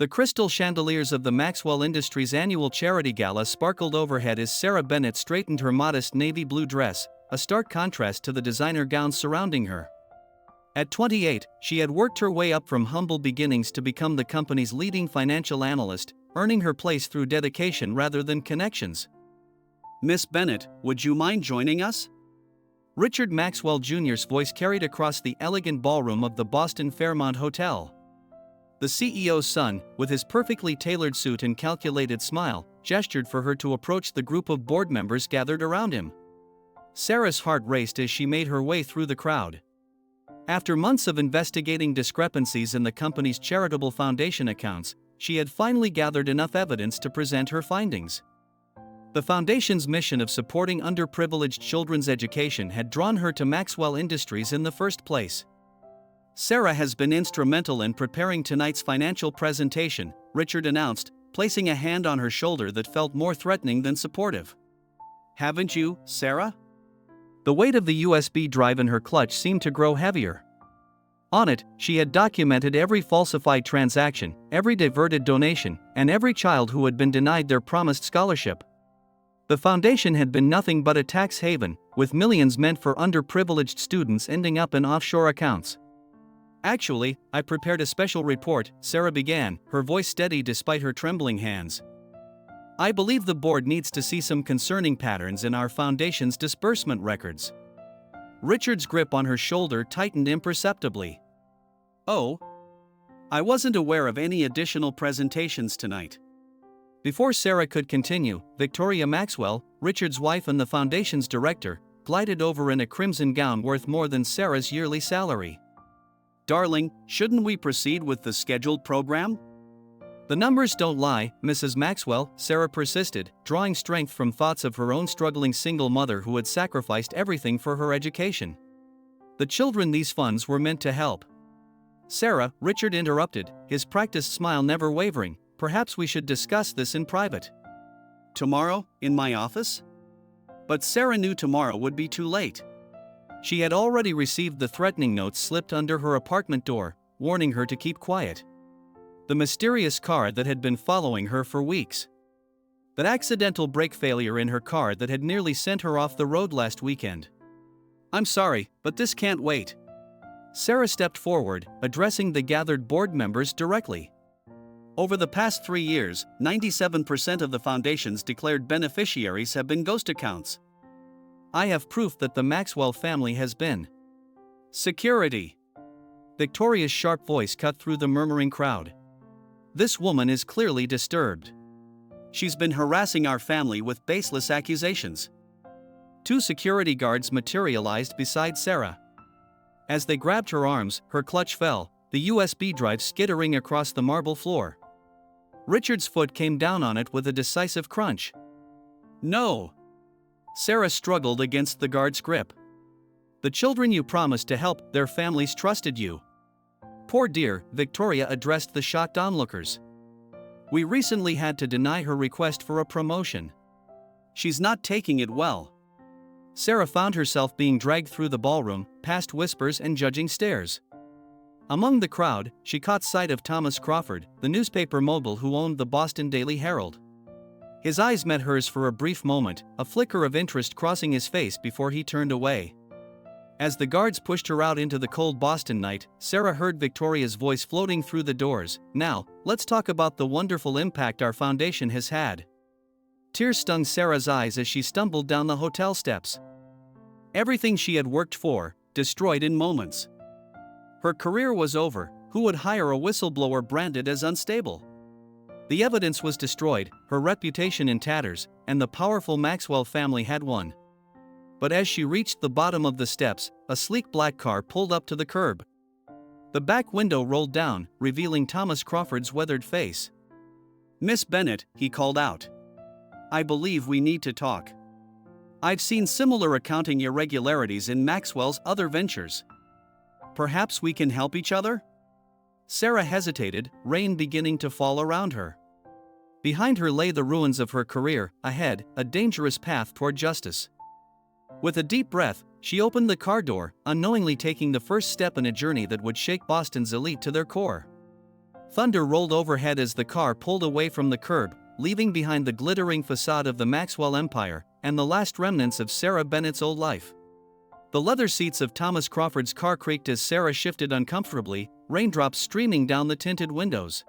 The crystal chandeliers of the Maxwell Industries annual charity gala sparkled overhead as Sarah Bennett straightened her modest navy blue dress, a stark contrast to the designer gowns surrounding her. At 28, she had worked her way up from humble beginnings to become the company's leading financial analyst, earning her place through dedication rather than connections. "Miss Bennett, would you mind joining us?" Richard Maxwell Jr.'s voice carried across the elegant ballroom of the Boston Fairmont Hotel. The CEO's son, with his perfectly tailored suit and calculated smile, gestured for her to approach the group of board members gathered around him. Sarah's heart raced as she made her way through the crowd. After months of investigating discrepancies in the company's charitable foundation accounts, she had finally gathered enough evidence to present her findings. The foundation's mission of supporting underprivileged children's education had drawn her to Maxwell Industries in the first place. "Sarah has been instrumental in preparing tonight's financial presentation," Richard announced, placing a hand on her shoulder that felt more threatening than supportive. "Haven't you, Sarah?" The weight of the USB drive in her clutch seemed to grow heavier. On it, she had documented every falsified transaction, every diverted donation, and every child who had been denied their promised scholarship. The foundation had been nothing but a tax haven, with millions meant for underprivileged students ending up in offshore accounts. "Actually, I prepared a special report," Sarah began, her voice steady despite her trembling hands. "I believe the board needs to see some concerning patterns in our foundation's disbursement records." Richard's grip on her shoulder tightened imperceptibly. "Oh, I wasn't aware of any additional presentations tonight." Before Sarah could continue, Victoria Maxwell, Richard's wife and the foundation's director, glided over in a crimson gown worth more than Sarah's yearly salary. "Darling, shouldn't we proceed with the scheduled program?" "The numbers don't lie, Mrs. Maxwell," Sarah persisted, drawing strength from thoughts of her own struggling single mother who had sacrificed everything for her education. "The children these funds were meant to help." "Sarah," Richard interrupted, his practiced smile never wavering, "perhaps we should discuss this in private." "Tomorrow, in my office?" But Sarah knew tomorrow would be too late. She had already received the threatening notes slipped under her apartment door, warning her to keep quiet. The mysterious car that had been following her for weeks. That accidental brake failure in her car that had nearly sent her off the road last weekend. "I'm sorry, but this can't wait." Sarah stepped forward, addressing the gathered board members directly. "Over the past 3 years, 97% of the foundation's declared beneficiaries have been ghost accounts. I have proof that the Maxwell family has been." "Security." Victoria's sharp voice cut through the murmuring crowd. "This woman is clearly disturbed. She's been harassing our family with baseless accusations." 2 security guards materialized beside Sarah. As they grabbed her arms, her clutch fell, the USB drive skittering across the marble floor. Richard's foot came down on it with a decisive crunch. "No." Sarah struggled against the guard's grip. "The children you promised to help, their families trusted you." "Poor dear," Victoria addressed the shocked onlookers. "We recently had to deny her request for a promotion. She's not taking it well." Sarah found herself being dragged through the ballroom, past whispers and judging stares. Among the crowd, she caught sight of Thomas Crawford, the newspaper mogul who owned the Boston Daily Herald. His eyes met hers for a brief moment, a flicker of interest crossing his face before he turned away. As the guards pushed her out into the cold Boston night, Sarah heard Victoria's voice floating through the doors. "Now, let's talk about the wonderful impact our foundation has had." Tears stung Sarah's eyes as she stumbled down the hotel steps. Everything she had worked for, destroyed in moments. Her career was over. Who would hire a whistleblower branded as unstable? The evidence was destroyed, her reputation in tatters, and the powerful Maxwell family had won. But as she reached the bottom of the steps, a sleek black car pulled up to the curb. The back window rolled down, revealing Thomas Crawford's weathered face. "Miss Bennett," he called out. "I believe we need to talk. I've seen similar accounting irregularities in Maxwell's other ventures. Perhaps we can help each other?" Sarah hesitated, rain beginning to fall around her. Behind her lay the ruins of her career, ahead, a dangerous path toward justice. With a deep breath, she opened the car door, unknowingly taking the first step in a journey that would shake Boston's elite to their core. Thunder rolled overhead as the car pulled away from the curb, leaving behind the glittering facade of the Maxwell empire and the last remnants of Sarah Bennett's old life. The leather seats of Thomas Crawford's car creaked as Sarah shifted uncomfortably, raindrops streaming down the tinted windows.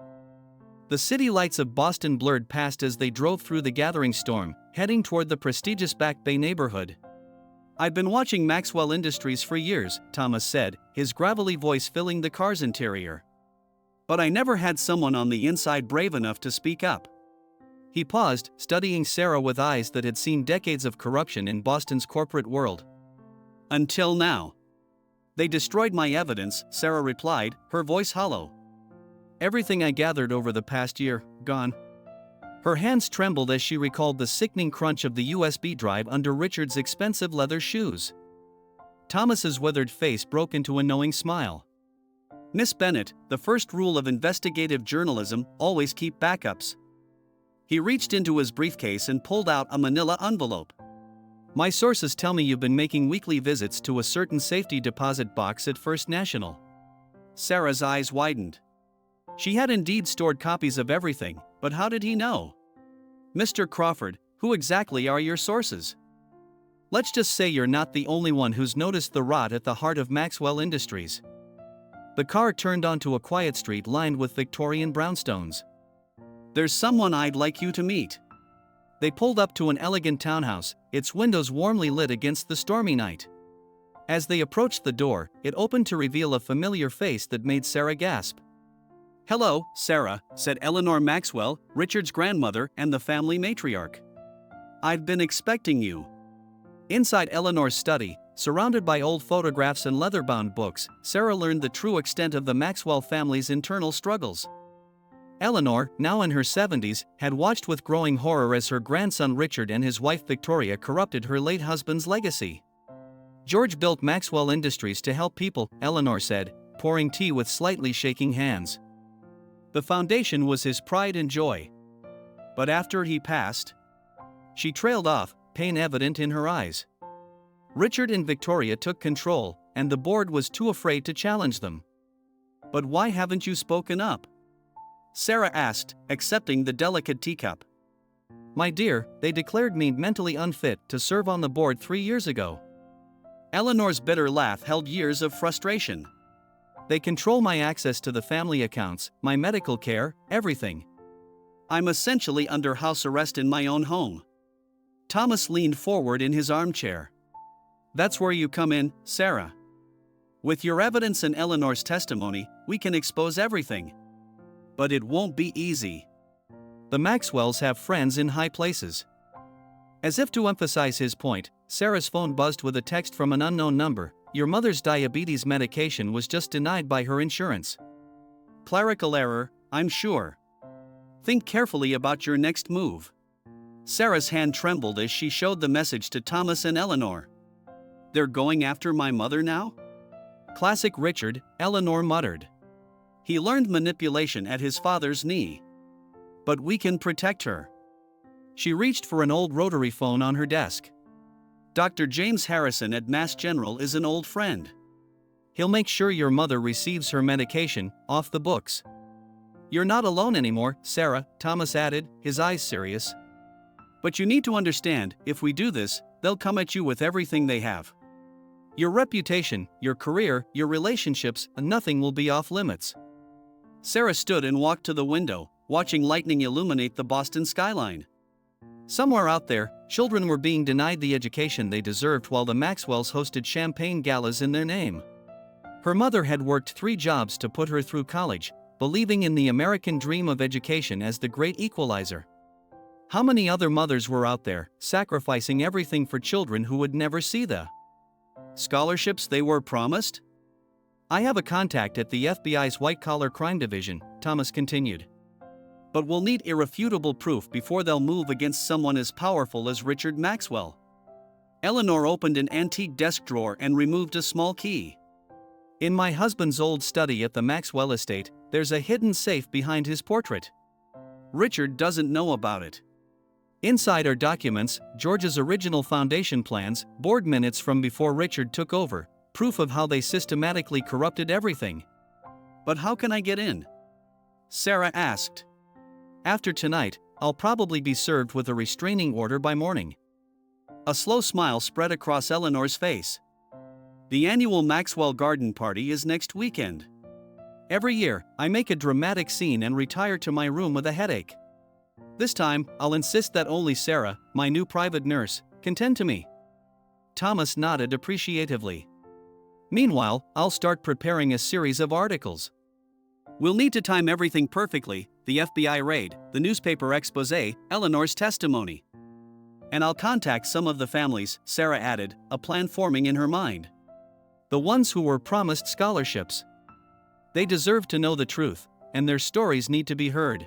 The city lights of Boston blurred past as they drove through the gathering storm, heading toward the prestigious Back Bay neighborhood. "I've been watching Maxwell Industries for years," Thomas said, his gravelly voice filling the car's interior. "But I never had someone on the inside brave enough to speak up." He paused, studying Sarah with eyes that had seen decades of corruption in Boston's corporate world. "Until now. They destroyed my evidence," Sarah replied, her voice hollow. "Everything I gathered over the past year, gone." Her hands trembled as she recalled the sickening crunch of the USB drive under Richard's expensive leather shoes. Thomas's withered face broke into a knowing smile. "Miss Bennett, the first rule of investigative journalism, always keep backups." He reached into his briefcase and pulled out a manila envelope. "My sources tell me you've been making weekly visits to a certain safety deposit box at First National." Sarah's eyes widened. She had indeed stored copies of everything, but how did he know? "Mr. Crawford, who exactly are your sources?" "Let's just say you're not the only one who's noticed the rot at the heart of Maxwell Industries." The car turned onto a quiet street lined with Victorian brownstones. "There's someone I'd like you to meet." They pulled up to an elegant townhouse, its windows warmly lit against the stormy night. As they approached the door, it opened to reveal a familiar face that made Sarah gasp. "Hello, Sarah," said Eleanor Maxwell, Richard's grandmother and the family matriarch. "I've been expecting you." Inside Eleanor's study, surrounded by old photographs and leather-bound books, Sarah learned the true extent of the Maxwell family's internal struggles. Eleanor, now in her 70s, had watched with growing horror as her grandson Richard and his wife Victoria corrupted her late husband's legacy. "George built Maxwell Industries to help people," Eleanor said, pouring tea with slightly shaking hands. "The foundation was his pride and joy. But after he passed..." She trailed off, pain evident in her eyes. "Richard and Victoria took control, and the board was too afraid to challenge them." "But why haven't you spoken up?" Sarah asked, accepting the delicate teacup. "My dear, they declared me mentally unfit to serve on the board 3 years ago." Eleanor's bitter laugh held years of frustration. "They control my access to the family accounts, my medical care, everything. I'm essentially under house arrest in my own home." Thomas leaned forward in his armchair. "That's where you come in, Sarah. With your evidence and Eleanor's testimony, we can expose everything. But it won't be easy. The Maxwells have friends in high places." As if to emphasize his point, Sarah's phone buzzed with a text from an unknown number. "Your mother's diabetes medication was just denied by her insurance." "Clerical error, I'm sure. Think carefully about your next move." Sarah's hand trembled as she showed the message to Thomas and Eleanor. "They're going after my mother now?" "Classic Richard," Eleanor muttered. "He learned manipulation at his father's knee. But we can protect her." She reached for an old rotary phone on her desk. "Dr. James Harrison at Mass General is an old friend. He'll make sure your mother receives her medication, off the books." "You're not alone anymore, Sarah," Thomas added, his eyes serious. "But you need to understand, if we do this, they'll come at you with everything they have. Your reputation, your career, your relationships, nothing will be off limits." Sarah stood and walked to the window, watching lightning illuminate the Boston skyline. Somewhere out there, children were being denied the education they deserved while the Maxwells hosted champagne galas in their name. Her mother had worked 3 jobs to put her through college, believing in the American dream of education as the great equalizer. How many other mothers were out there, sacrificing everything for children who would never see the scholarships they were promised? "I have a contact at the FBI's white-collar crime division," Thomas continued. "But we'll need irrefutable proof before they'll move against someone as powerful as Richard Maxwell." Eleanor opened an antique desk drawer and removed a small key. "In my husband's old study at the Maxwell estate, there's a hidden safe behind his portrait. Richard doesn't know about it. Inside are documents, George's original foundation plans, board minutes from before Richard took over, proof of how they systematically corrupted everything." "But how can I get in?" Sarah asked. After tonight, I'll probably be served with a restraining order by morning. A slow smile spread across Eleanor's face. The annual Maxwell Garden Party is next weekend. Every year, I make a dramatic scene and retire to my room with a headache. This time, I'll insist that only Sarah, my new private nurse, can tend to me. Thomas nodded appreciatively. Meanwhile, I'll start preparing a series of articles. We'll need to time everything perfectly: the FBI raid, the newspaper expose, Eleanor's testimony. And I'll contact some of the families, Sarah added, a plan forming in her mind. The ones who were promised scholarships. They deserve to know the truth, and their stories need to be heard.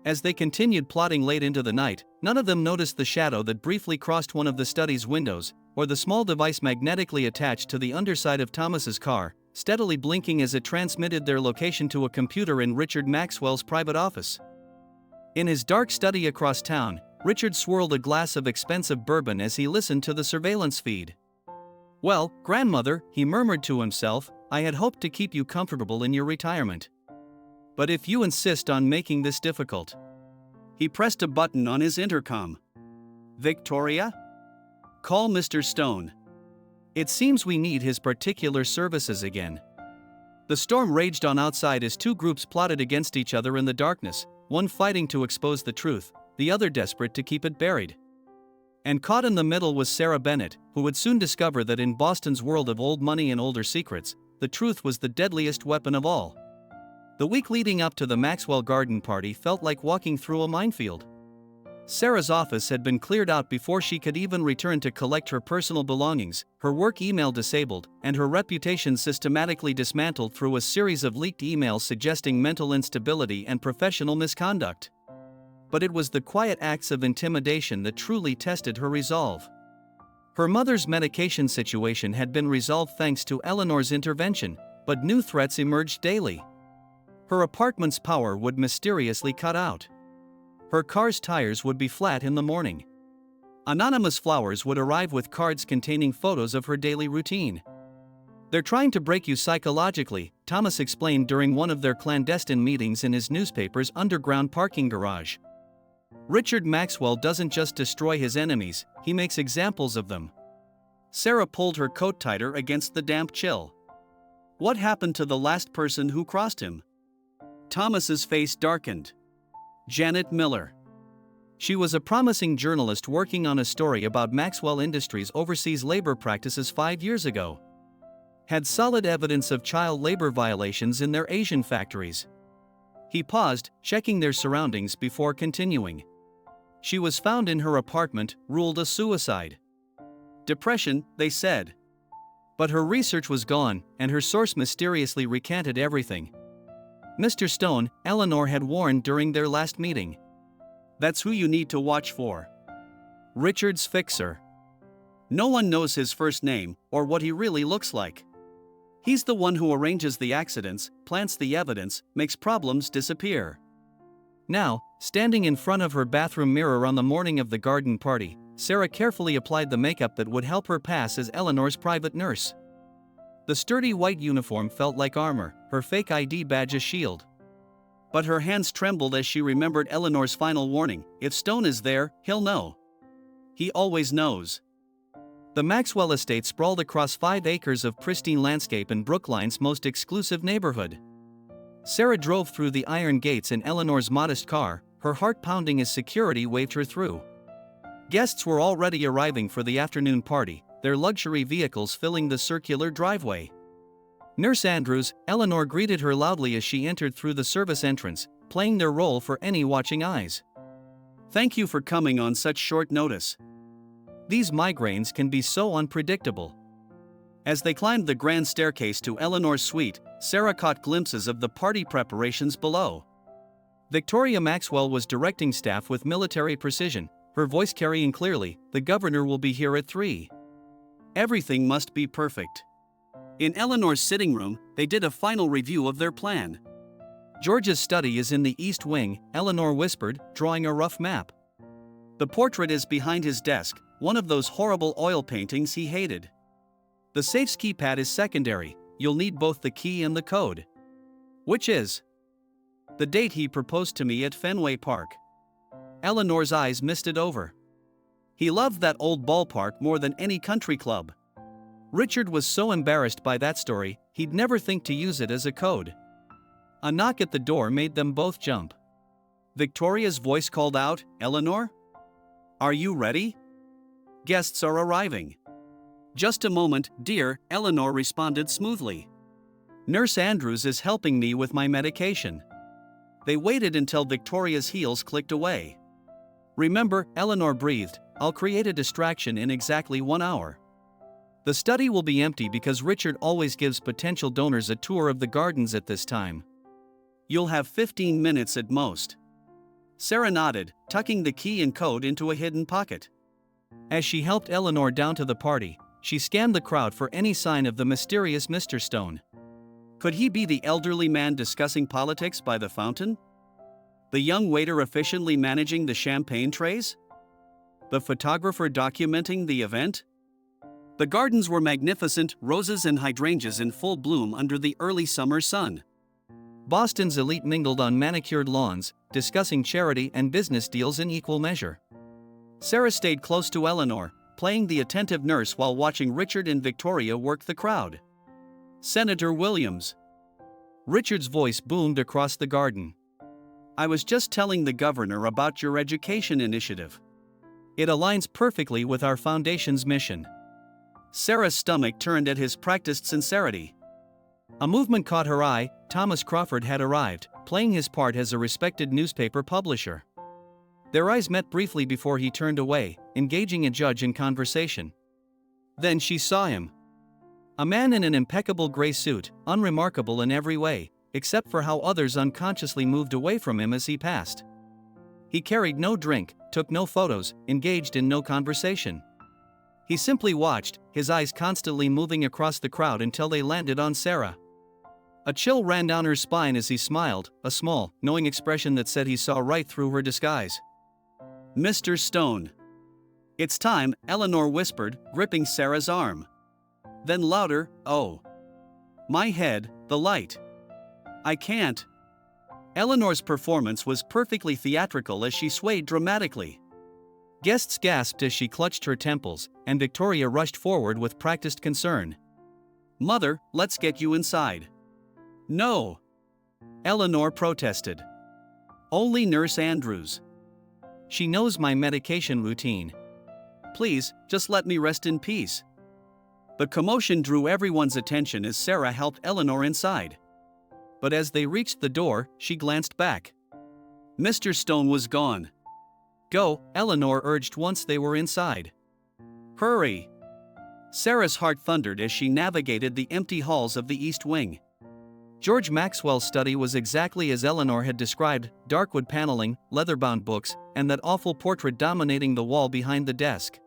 As they continued plotting late into the night, none of them noticed the shadow that briefly crossed one of the study's windows, or the small device magnetically attached to the underside of Thomas's car, steadily blinking as it transmitted their location to a computer in Richard Maxwell's private office. In his dark study across town, Richard swirled a glass of expensive bourbon as he listened to the surveillance feed. "Well, grandmother," he murmured to himself, "I had hoped to keep you comfortable in your retirement. But if you insist on making this difficult..." He pressed a button on his intercom. "Victoria? Call Mr. Stone. It seems we need his particular services again." The storm raged on outside as two groups plotted against each other in the darkness, one fighting to expose the truth, the other desperate to keep it buried. And caught in the middle was Sarah Bennett, who would soon discover that in Boston's world of old money and older secrets, the truth was the deadliest weapon of all. The week leading up to the Maxwell Garden Party felt like walking through a minefield. Sarah's office had been cleared out before she could even return to collect her personal belongings, her work email disabled, and her reputation systematically dismantled through a series of leaked emails suggesting mental instability and professional misconduct. But it was the quiet acts of intimidation that truly tested her resolve. Her mother's medication situation had been resolved thanks to Eleanor's intervention, but new threats emerged daily. Her apartment's power would mysteriously cut out. Her car's tires would be flat in the morning. Anonymous flowers would arrive with cards containing photos of her daily routine. "They're trying to break you psychologically," Thomas explained during one of their clandestine meetings in his newspaper's underground parking garage. "Richard Maxwell doesn't just destroy his enemies, he makes examples of them." Sarah pulled her coat tighter against the damp chill. "What happened to the last person who crossed him?" Thomas's face darkened. "Janet Miller. She was a promising journalist working on a story about Maxwell Industries' overseas labor practices 5 years ago. Had solid evidence of child labor violations in their Asian factories." He paused, checking their surroundings before continuing. "She was found in her apartment, ruled a suicide. Depression, they said. But her research was gone, and her source mysteriously recanted everything. Mr. Stone," Eleanor had warned during their last meeting. "That's who you need to watch for. Richard's fixer. No one knows his first name, or what he really looks like. He's the one who arranges the accidents, plants the evidence, makes problems disappear." Now, standing in front of her bathroom mirror on the morning of the garden party, Sarah carefully applied the makeup that would help her pass as Eleanor's private nurse. The sturdy white uniform felt like armor, her fake ID badge a shield. But her hands trembled as she remembered Eleanor's final warning: "If Stone is there, he'll know. He always knows." The Maxwell estate sprawled across 5 acres of pristine landscape in Brookline's most exclusive neighborhood. Sarah drove through the iron gates in Eleanor's modest car, her heart pounding as security waved her through. Guests were already arriving for the afternoon party, their luxury vehicles filling the circular driveway. Nurse Andrews, Eleanor greeted her loudly as she entered through the service entrance, playing their role for any watching eyes. "Thank you for coming on such short notice. These migraines can be so unpredictable." As they climbed the grand staircase to Eleanor's suite, Sarah caught glimpses of the party preparations below. Victoria Maxwell was directing staff with military precision, her voice carrying clearly, "The governor will be here at 3. Everything must be perfect." In Eleanor's sitting room, they did a final review of their plan. "George's study is in the east wing," Eleanor whispered, drawing a rough map. "The portrait is behind his desk, one of those horrible oil paintings he hated. The safe's keypad is secondary, you'll need both the key and the code." "Which is?" The date he proposed to me at Fenway Park. Eleanor's eyes misted over. He loved that old ballpark more than any country club. Richard was so embarrassed by that story, he'd never think to use it as a code. A knock at the door made them both jump. Victoria's voice called out, "Eleanor? Are you ready? Guests are arriving." "Just a moment, dear," Eleanor responded smoothly. "Nurse Andrews is helping me with my medication." They waited until Victoria's heels clicked away. "Remember," Eleanor breathed, "I'll create a distraction in exactly 1 hour. The study will be empty because Richard always gives potential donors a tour of the gardens at this time. You'll have 15 minutes at most." Sarah nodded, tucking the key and code into a hidden pocket. As she helped Eleanor down to the party, she scanned the crowd for any sign of the mysterious Mr. Stone. Could he be the elderly man discussing politics by the fountain? The young waiter efficiently managing the champagne trays? The photographer documenting the event? The gardens were magnificent, roses and hydrangeas in full bloom under the early summer sun. Boston's elite mingled on manicured lawns, discussing charity and business deals in equal measure. Sarah stayed close to Eleanor, playing the attentive nurse while watching Richard and Victoria work the crowd. "Senator Williams." Richard's voice boomed across the garden. "I was just telling the governor about your education initiative. It aligns perfectly with our foundation's mission." Sarah's stomach turned at his practiced sincerity. A movement caught her eye. Thomas Crawford had arrived, playing his part as a respected newspaper publisher. Their eyes met briefly before he turned away, engaging a judge in conversation. Then she saw him. A man in an impeccable gray suit, unremarkable in every way, except for how others unconsciously moved away from him as he passed. He carried no drink, took no photos, engaged in no conversation. He simply watched, his eyes constantly moving across the crowd until they landed on Sarah. A chill ran down her spine as he smiled, a small, knowing expression that said he saw right through her disguise. "Mr. Stone." "It's time," Eleanor whispered, gripping Sarah's arm. Then louder, "Oh. My head, the light. I can't." Eleanor's performance was perfectly theatrical as she swayed dramatically. Guests gasped as she clutched her temples, and Victoria rushed forward with practiced concern. "Mother, let's get you inside." "No." Eleanor protested. "Only Nurse Andrews. She knows my medication routine. Please, just let me rest in peace." The commotion drew everyone's attention as Sarah helped Eleanor inside. But as they reached the door, she glanced back. Mr. Stone was gone. "Go," Eleanor urged once they were inside. "Hurry." Sarah's heart thundered as she navigated the empty halls of the East Wing. George Maxwell's study was exactly as Eleanor had described, dark wood paneling, leather-bound books, and that awful portrait dominating the wall behind the desk.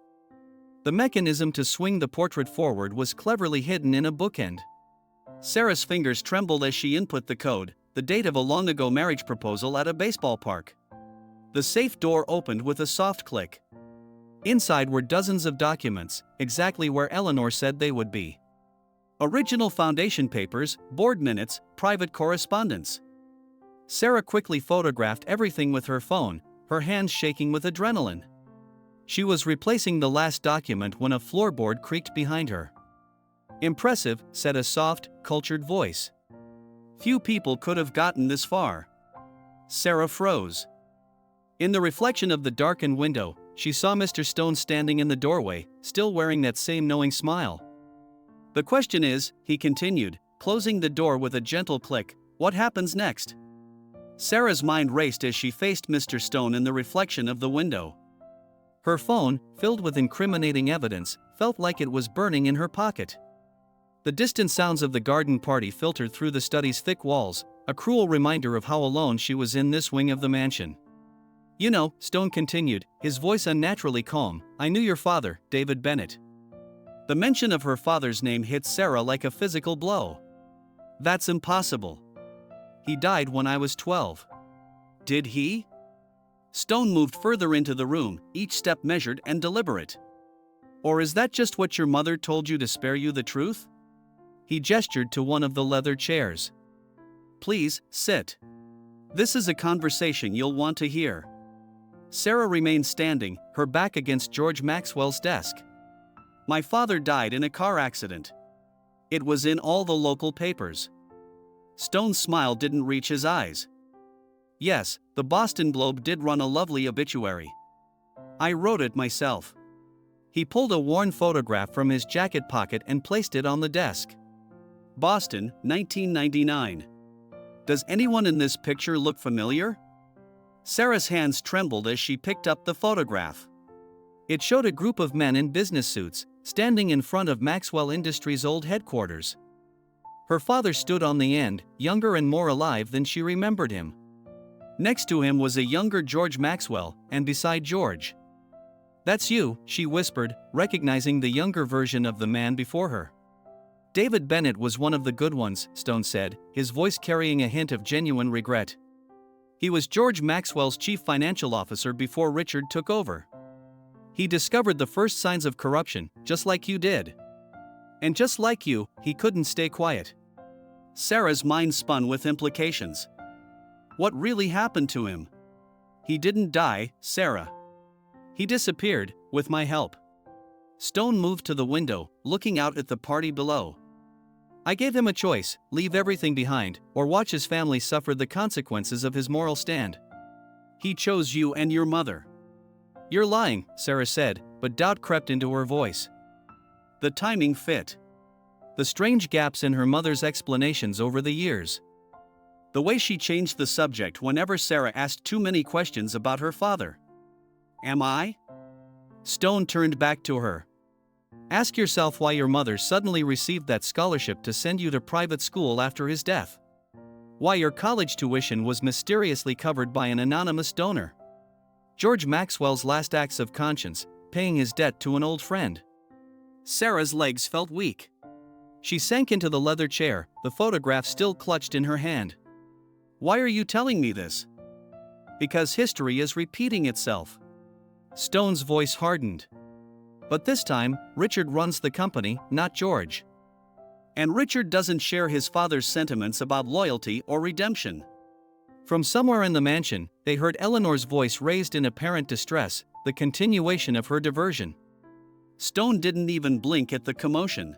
The mechanism to swing the portrait forward was cleverly hidden in a bookend. Sarah's fingers trembled as she input the code, the date of a long-ago marriage proposal at a baseball park. The safe door opened with a soft click. Inside were dozens of documents, exactly where Eleanor said they would be. Original foundation papers, board minutes, private correspondence. Sarah quickly photographed everything with her phone, her hands shaking with adrenaline. She was replacing the last document when a floorboard creaked behind her. "Impressive," said a soft, cultured voice. "Few people could have gotten this far." Sarah froze. In the reflection of the darkened window, she saw Mr. Stone standing in the doorway, still wearing that same knowing smile. "The question is," he continued, closing the door with a gentle click, "what happens next?" Sarah's mind raced as she faced Mr. Stone in the reflection of the window. Her phone, filled with incriminating evidence, felt like it was burning in her pocket. The distant sounds of the garden party filtered through the study's thick walls, a cruel reminder of how alone she was in this wing of the mansion. "You know," Stone continued, his voice unnaturally calm, "I knew your father, David Bennett." The mention of her father's name hit Sarah like a physical blow. "That's impossible. He died when I was 12. "Did he?" Stone moved further into the room, each step measured and deliberate. "Or is that just what your mother told you to spare you the truth?" He gestured to one of the leather chairs. "Please, sit." This is a conversation you'll want to hear. Sarah remained standing, her back against George Maxwell's desk. My father died in a car accident. It was in all the local papers. Stone's smile didn't reach his eyes. Yes, the Boston Globe did run a lovely obituary. I wrote it myself. He pulled a worn photograph from his jacket pocket and placed it on the desk. Boston, 1999. Does anyone in this picture look familiar? Sarah's hands trembled as she picked up the photograph. It showed a group of men in business suits, standing in front of Maxwell Industries' old headquarters. Her father stood on the end, younger and more alive than she remembered him. Next to him was a younger George Maxwell, and beside George. "That's you," she whispered, recognizing the younger version of the man before her. "David Bennett was one of the good ones," Stone said, his voice carrying a hint of genuine regret. "He was George Maxwell's chief financial officer before Richard took over. He discovered the first signs of corruption, just like you did. And just like you, he couldn't stay quiet." Sarah's mind spun with implications. What really happened to him? He didn't die, Sarah. He disappeared, with my help. Stone moved to the window, looking out at the party below. "I gave him a choice: leave everything behind, or watch his family suffer the consequences of his moral stand. He chose you and your mother." "You're lying," Sarah said, but doubt crept into her voice. The timing fit. The strange gaps in her mother's explanations over the years. The way she changed the subject whenever Sarah asked too many questions about her father. Am I? Stone turned back to her. "Ask yourself why your mother suddenly received that scholarship to send you to private school after his death. Why your college tuition was mysteriously covered by an anonymous donor. George Maxwell's last acts of conscience, paying his debt to an old friend." Sarah's legs felt weak. She sank into the leather chair, the photograph still clutched in her hand. "Why are you telling me this?" "Because history is repeating itself." Stone's voice hardened. "But this time, Richard runs the company, not George. And Richard doesn't share his father's sentiments about loyalty or redemption." From somewhere in the mansion, they heard Eleanor's voice raised in apparent distress, the continuation of her diversion. Stone didn't even blink at the commotion.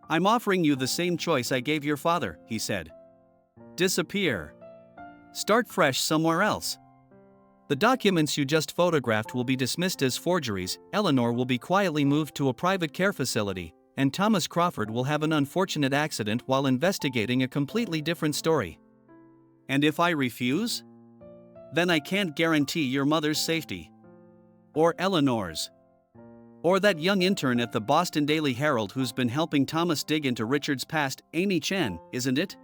"I'm offering you the same choice I gave your father," he said. "Disappear. Start fresh somewhere else. The documents you just photographed will be dismissed as forgeries, Eleanor will be quietly moved to a private care facility, and Thomas Crawford will have an unfortunate accident while investigating a completely different story." "And if I refuse? Then I can't guarantee your mother's safety. Or Eleanor's. Or that young intern at the Boston Daily Herald who's been helping Thomas dig into Richard's past, Amy Chen, isn't it?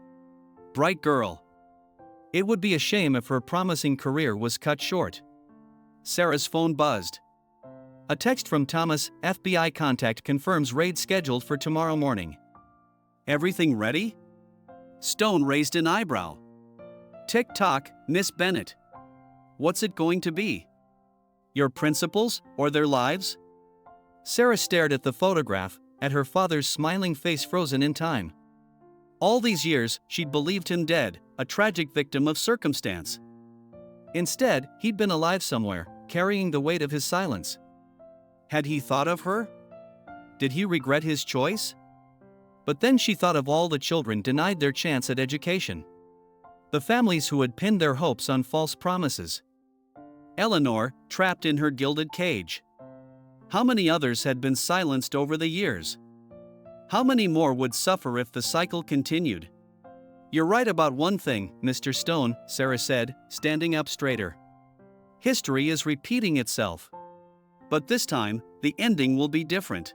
Bright girl." It would be a shame if her promising career was cut short. Sarah's phone buzzed. "A text from Thomas, FBI contact confirms raid scheduled for tomorrow morning." "Everything ready?" Stone raised an eyebrow. "Tick-tock, Miss Bennett. What's it going to be? Your principals, or their lives?" Sarah stared at the photograph, at her father's smiling face frozen in time. All these years, she'd believed him dead, a tragic victim of circumstance. Instead, he'd been alive somewhere, carrying the weight of his silence. Had he thought of her? Did he regret his choice? But then she thought of all the children denied their chance at education. The families who had pinned their hopes on false promises. Eleanor, trapped in her gilded cage. How many others had been silenced over the years? How many more would suffer if the cycle continued? "You're right about one thing, Mr. Stone," Sarah said, standing up straighter. "History is repeating itself. But this time, the ending will be different."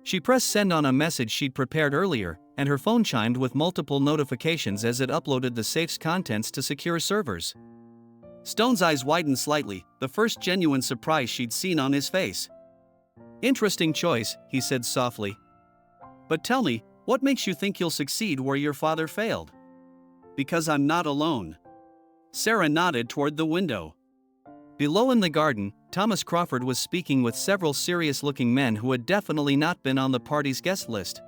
She pressed send on a message she'd prepared earlier, and her phone chimed with multiple notifications as it uploaded the safe's contents to secure servers. Stone's eyes widened slightly, the first genuine surprise she'd seen on his face. "Interesting choice," he said softly. "But tell me, what makes you think you'll succeed where your father failed?" "Because I'm not alone." Sarah nodded toward the window. Below in the garden, Thomas Crawford was speaking with several serious-looking men who had definitely not been on the party's guest list.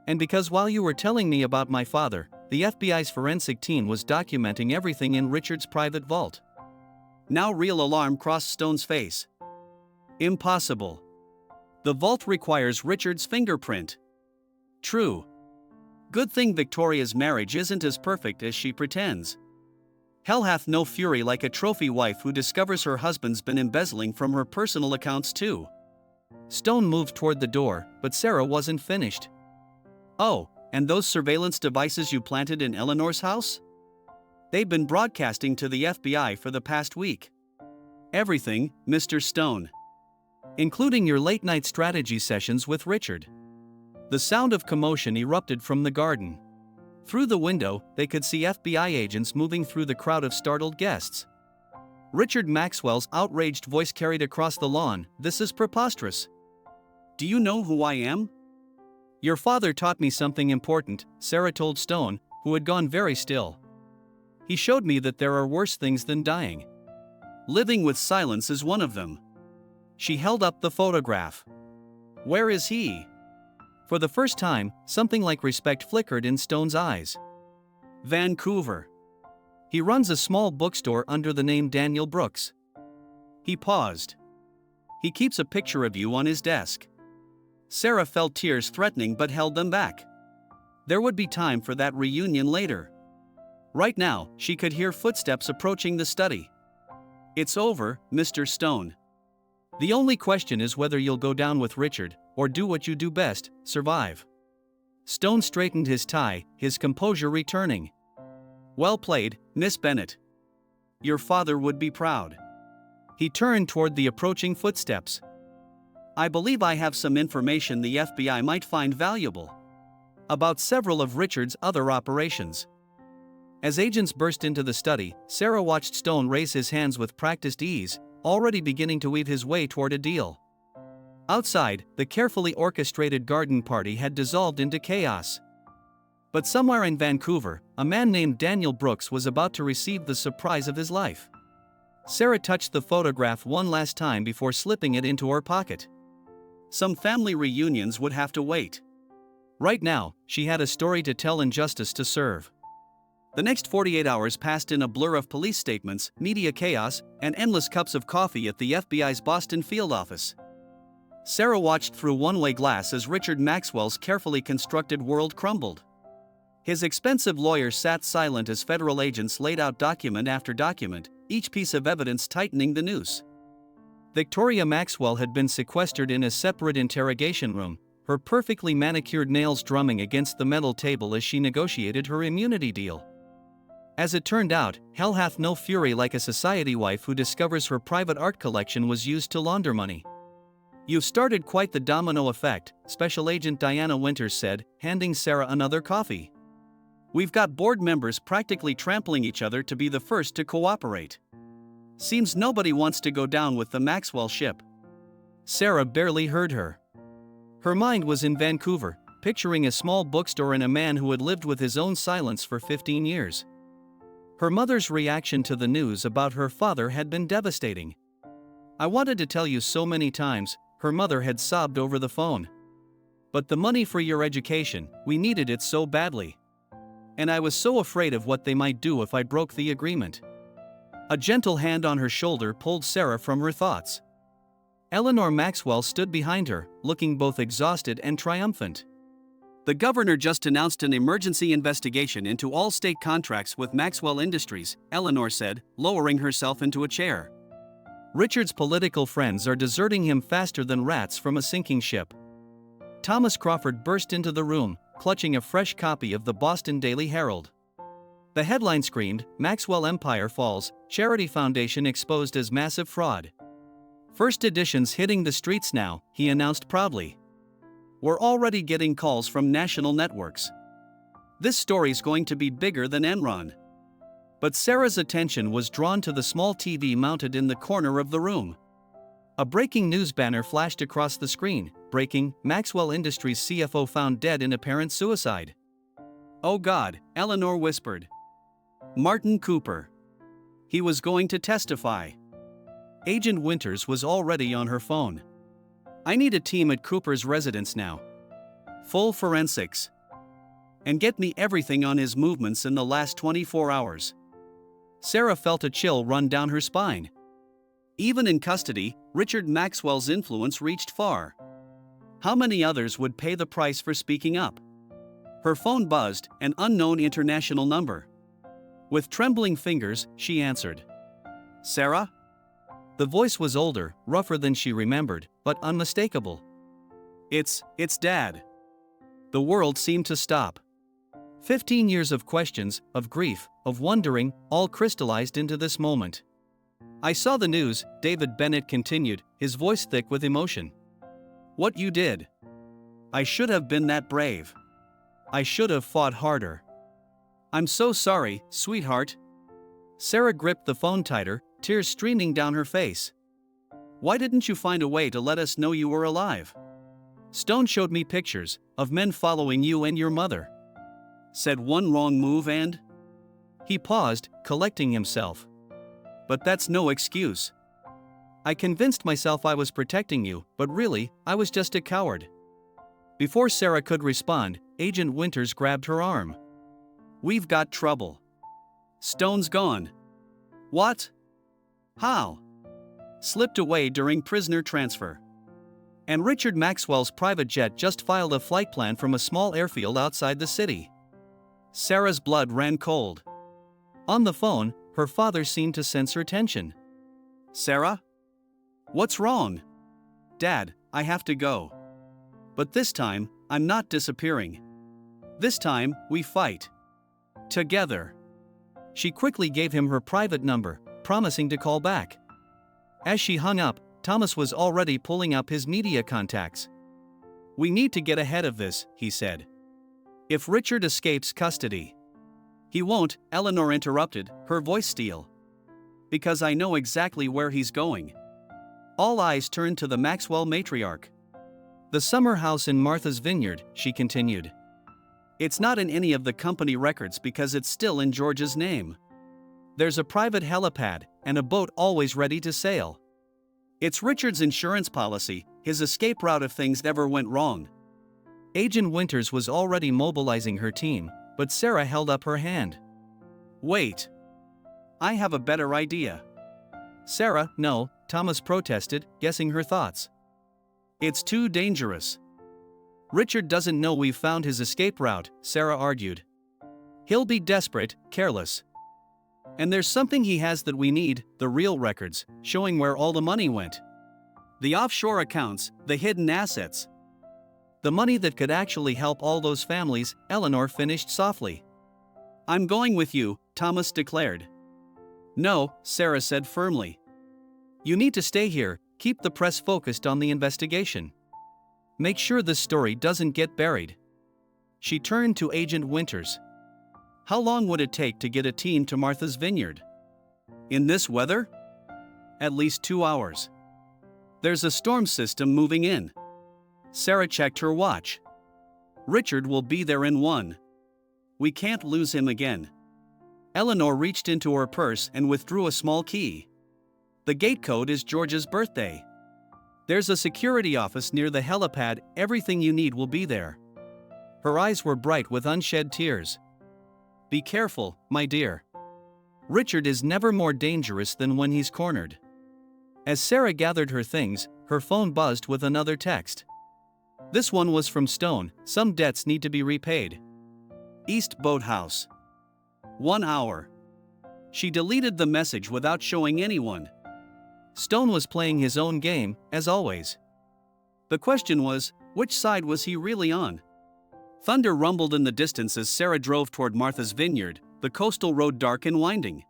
"And because while you were telling me about my father, the FBI's forensic team was documenting everything in Richard's private vault. Now real alarm crossed Stone's face. Impossible. The vault requires Richard's fingerprint. True. Good thing Victoria's marriage isn't as perfect as she pretends. Hell hath no fury like a trophy wife who discovers her husband's been embezzling from her personal accounts too. Stone moved toward the door, but Sarah wasn't finished. Oh, and those surveillance devices you planted in Eleanor's house? They've been broadcasting to the FBI for the past week. Everything, Mr. Stone. Including your late-night strategy sessions with Richard. The sound of commotion erupted from the garden. Through the window, they could see FBI agents moving through the crowd of startled guests. Richard Maxwell's outraged voice carried across the lawn, "This is preposterous. Do you know who I am?" Your father taught me something important, Sarah told Stone, who had gone very still. He showed me that there are worse things than dying. Living with silence is one of them. She held up the photograph. Where is he? For the first time, something like respect flickered in Stone's eyes. Vancouver. He runs a small bookstore under the name Daniel Brooks. He paused. He keeps a picture of you on his desk. Sarah felt tears threatening but held them back. There would be time for that reunion later. Right now, she could hear footsteps approaching the study. It's over, Mr. Stone. The only question is whether you'll go down with Richard, or do what you do best, survive. Stone straightened his tie, his composure returning. Well played, Miss Bennett. Your father would be proud. He turned toward the approaching footsteps. I believe I have some information the FBI might find valuable. About several of Richard's other operations. As agents burst into the study, Sarah watched Stone raise his hands with practiced ease, already beginning to weave his way toward a deal. Outside, the carefully orchestrated garden party had dissolved into chaos. But somewhere in Vancouver, a man named Daniel Brooks was about to receive the surprise of his life. Sarah touched the photograph one last time before slipping it into her pocket. Some family reunions would have to wait. Right now, she had a story to tell and justice to serve. The next 48 hours passed in a blur of police statements, media chaos, and endless cups of coffee at the FBI's Boston field office. Sarah watched through one-way glass as Richard Maxwell's carefully constructed world crumbled. His expensive lawyer sat silent as federal agents laid out document after document, each piece of evidence tightening the noose. Victoria Maxwell had been sequestered in a separate interrogation room, her perfectly manicured nails drumming against the metal table as she negotiated her immunity deal. As it turned out, hell hath no fury like a society wife who discovers her private art collection was used to launder money. You've started quite the domino effect, Special Agent Diana Winters said, handing Sarah another coffee. We've got board members practically trampling each other to be the first to cooperate. Seems nobody wants to go down with the Maxwell ship. Sarah barely heard her. Her mind was in Vancouver, picturing a small bookstore and a man who had lived with his own silence for 15 years. Her mother's reaction to the news about her father had been devastating. I wanted to tell you so many times, her mother had sobbed over the phone. But the money for your education, we needed it so badly. And I was so afraid of what they might do if I broke the agreement. A gentle hand on her shoulder pulled Sarah from her thoughts. Eleanor Maxwell stood behind her, looking both exhausted and triumphant. The governor just announced an emergency investigation into all state contracts with Maxwell Industries, Eleanor said, lowering herself into a chair. Richard's political friends are deserting him faster than rats from a sinking ship. Thomas Crawford burst into the room, clutching a fresh copy of the Boston Daily Herald. The headline screamed, "Maxwell Empire Falls, Charity Foundation Exposed as Massive Fraud." First edition's hitting the streets now, he announced proudly. We're already getting calls from national networks. This story's going to be bigger than Enron. But Sarah's attention was drawn to the small TV mounted in the corner of the room. A breaking news banner flashed across the screen, breaking, Maxwell Industries CFO found dead in apparent suicide. Oh God, Eleanor whispered. Martin Cooper. He was going to testify. Agent Winters was already on her phone. I need a team at Cooper's residence now. Full forensics. And get me everything on his movements in the last 24 hours. Sarah felt a chill run down her spine. Even in custody, Richard Maxwell's influence reached far. How many others would pay the price for speaking up? Her phone buzzed, an unknown international number. With trembling fingers, she answered. Sarah? The voice was older, rougher than she remembered, but unmistakable. It's Dad. The world seemed to stop. 15 years of questions, of grief, of wondering, all crystallized into this moment. I saw the news, David Bennett continued, his voice thick with emotion. What you did. I should have been that brave. I should have fought harder. I'm so sorry, sweetheart. Sarah gripped the phone tighter, tears streaming down her face. Why didn't you find a way to let us know you were alive? Stone showed me pictures of men following you and your mother. Said one wrong move and... He paused, collecting himself. But that's no excuse. I convinced myself I was protecting you, but really, I was just a coward. Before Sarah could respond, Agent Winters grabbed her arm. We've got trouble. Stone's gone. What? How? Slipped away during prisoner transfer. And Richard Maxwell's private jet just filed a flight plan from a small airfield outside the city. Sarah's blood ran cold. On the phone, her father seemed to sense her tension. Sarah? What's wrong? Dad, I have to go. But this time, I'm not disappearing. This time, we fight. Together. She quickly gave him her private number, promising to call back. As she hung up, Thomas was already pulling up his media contacts. We need to get ahead of this, he said. If Richard escapes custody. He won't, Eleanor interrupted, her voice steel. Because I know exactly where he's going. All eyes turned to the Maxwell matriarch. The summer house in Martha's Vineyard, she continued. It's not in any of the company records because it's still in George's name. There's a private helipad, and a boat always ready to sail. It's Richard's insurance policy, his escape route if things ever went wrong. Agent Winters was already mobilizing her team, but Sarah held up her hand. Wait. I have a better idea. Sarah, no, Thomas protested, guessing her thoughts. It's too dangerous. Richard doesn't know we've found his escape route, Sarah argued. He'll be desperate, careless. And there's something he has that we need, the real records, showing where all the money went. The offshore accounts, the hidden assets. The money that could actually help all those families, Eleanor finished softly. I'm going with you, Thomas declared. No, Sarah said firmly. You need to stay here, keep the press focused on the investigation. Make sure this story doesn't get buried. She turned to Agent Winters. How long would it take to get a team to Martha's Vineyard? In this weather? At least 2 hours. There's a storm system moving in. Sarah checked her watch. Richard will be there in 1. We can't lose him again. Eleanor reached into her purse and withdrew a small key. The gate code is George's birthday. There's a security office near the helipad, everything you need will be there. Her eyes were bright with unshed tears. Be careful, my dear. Richard is never more dangerous than when he's cornered. As Sarah gathered her things, her phone buzzed with another text. This one was from Stone. Some debts need to be repaid. East Boathouse. 1 hour. She deleted the message without showing anyone. Stone was playing his own game, as always. The question was, which side was he really on? Thunder rumbled in the distance as Sarah drove toward Martha's Vineyard, the coastal road dark and winding.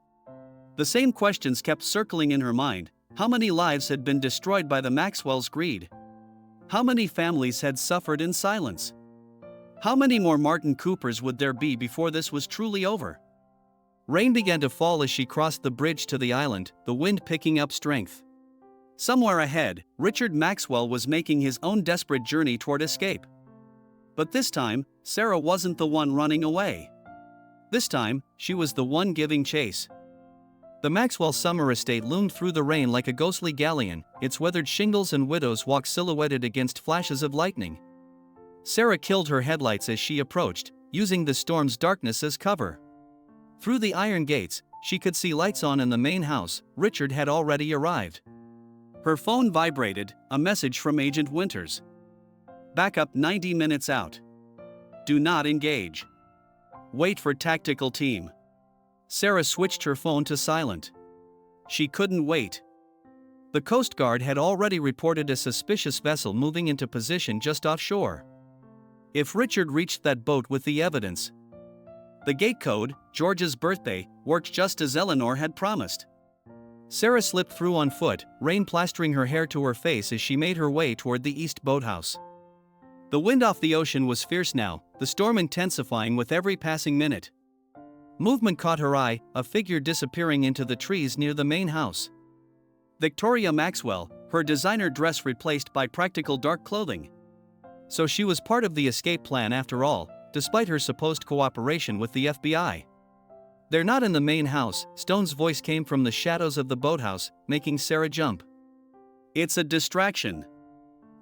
The same questions kept circling in her mind. How many lives had been destroyed by the Maxwells' greed? How many families had suffered in silence? How many more Martin Coopers would there be before this was truly over? Rain began to fall as she crossed the bridge to the island, the wind picking up strength. Somewhere ahead, Richard Maxwell was making his own desperate journey toward escape. But this time, Sarah wasn't the one running away. This time, she was the one giving chase. The Maxwell summer estate loomed through the rain like a ghostly galleon, its weathered shingles and widow's walk silhouetted against flashes of lightning. Sarah killed her headlights as she approached, using the storm's darkness as cover. Through the iron gates, she could see lights on in the main house. Richard had already arrived. Her phone vibrated, a message from Agent Winters. Backup 90 minutes out. Do not engage. Wait for tactical team. Sarah switched her phone to silent. She couldn't wait. The Coast Guard had already reported a suspicious vessel moving into position just offshore. If Richard reached that boat with the evidence. The gate code, George's birthday, worked just as Eleanor had promised. Sarah slipped through on foot, rain plastering her hair to her face as she made her way toward the east boathouse. The wind off the ocean was fierce now, the storm intensifying with every passing minute. Movement caught her eye, a figure disappearing into the trees near the main house. Victoria Maxwell, her designer dress replaced by practical dark clothing. So she was part of the escape plan after all, despite her supposed cooperation with the FBI. They're not in the main house, Stone's voice came from the shadows of the boathouse, making Sarah jump. It's a distraction.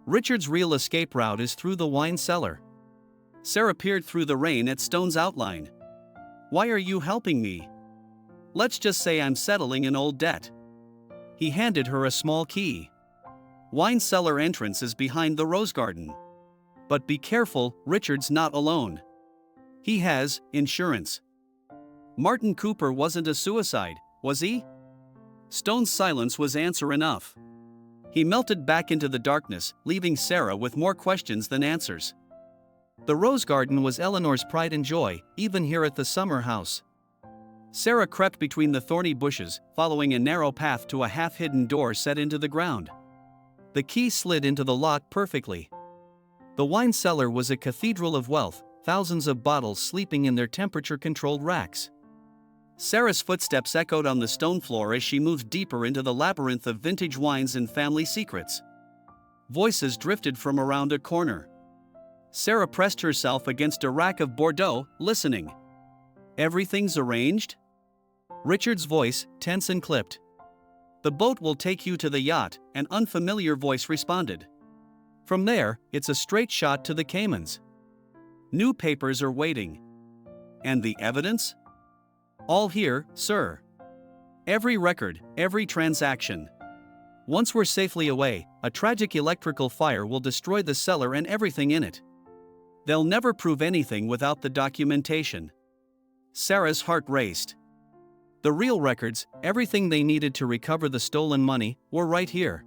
Richard's real escape route is through the wine cellar. Sarah peered through the rain at Stone's outline. Why are you helping me? Let's just say I'm settling an old debt. He handed her a small key. Wine cellar entrance is behind the rose garden. But be careful, Richard's not alone. He has insurance. Martin Cooper wasn't a suicide, was he? Stone's silence was answer enough. He melted back into the darkness, leaving Sarah with more questions than answers. The rose garden was Eleanor's pride and joy, even here at the summer house. Sarah crept between the thorny bushes, following a narrow path to a half-hidden door set into the ground. The key slid into the lock perfectly. The wine cellar was a cathedral of wealth, thousands of bottles sleeping in their temperature-controlled racks. Sarah's footsteps echoed on the stone floor as she moved deeper into the labyrinth of vintage wines and family secrets. Voices drifted from around a corner. Sarah pressed herself against a rack of Bordeaux, listening. Everything's arranged? Richard's voice, tense and clipped. The boat will take you to the yacht, an unfamiliar voice responded. From there, it's a straight shot to the Caymans. New papers are waiting. And the evidence? All here, sir. Every record, every transaction. Once we're safely away, a tragic electrical fire will destroy the cellar and everything in it. They'll never prove anything without the documentation. Sarah's heart raced. The real records, everything they needed to recover the stolen money, were right here.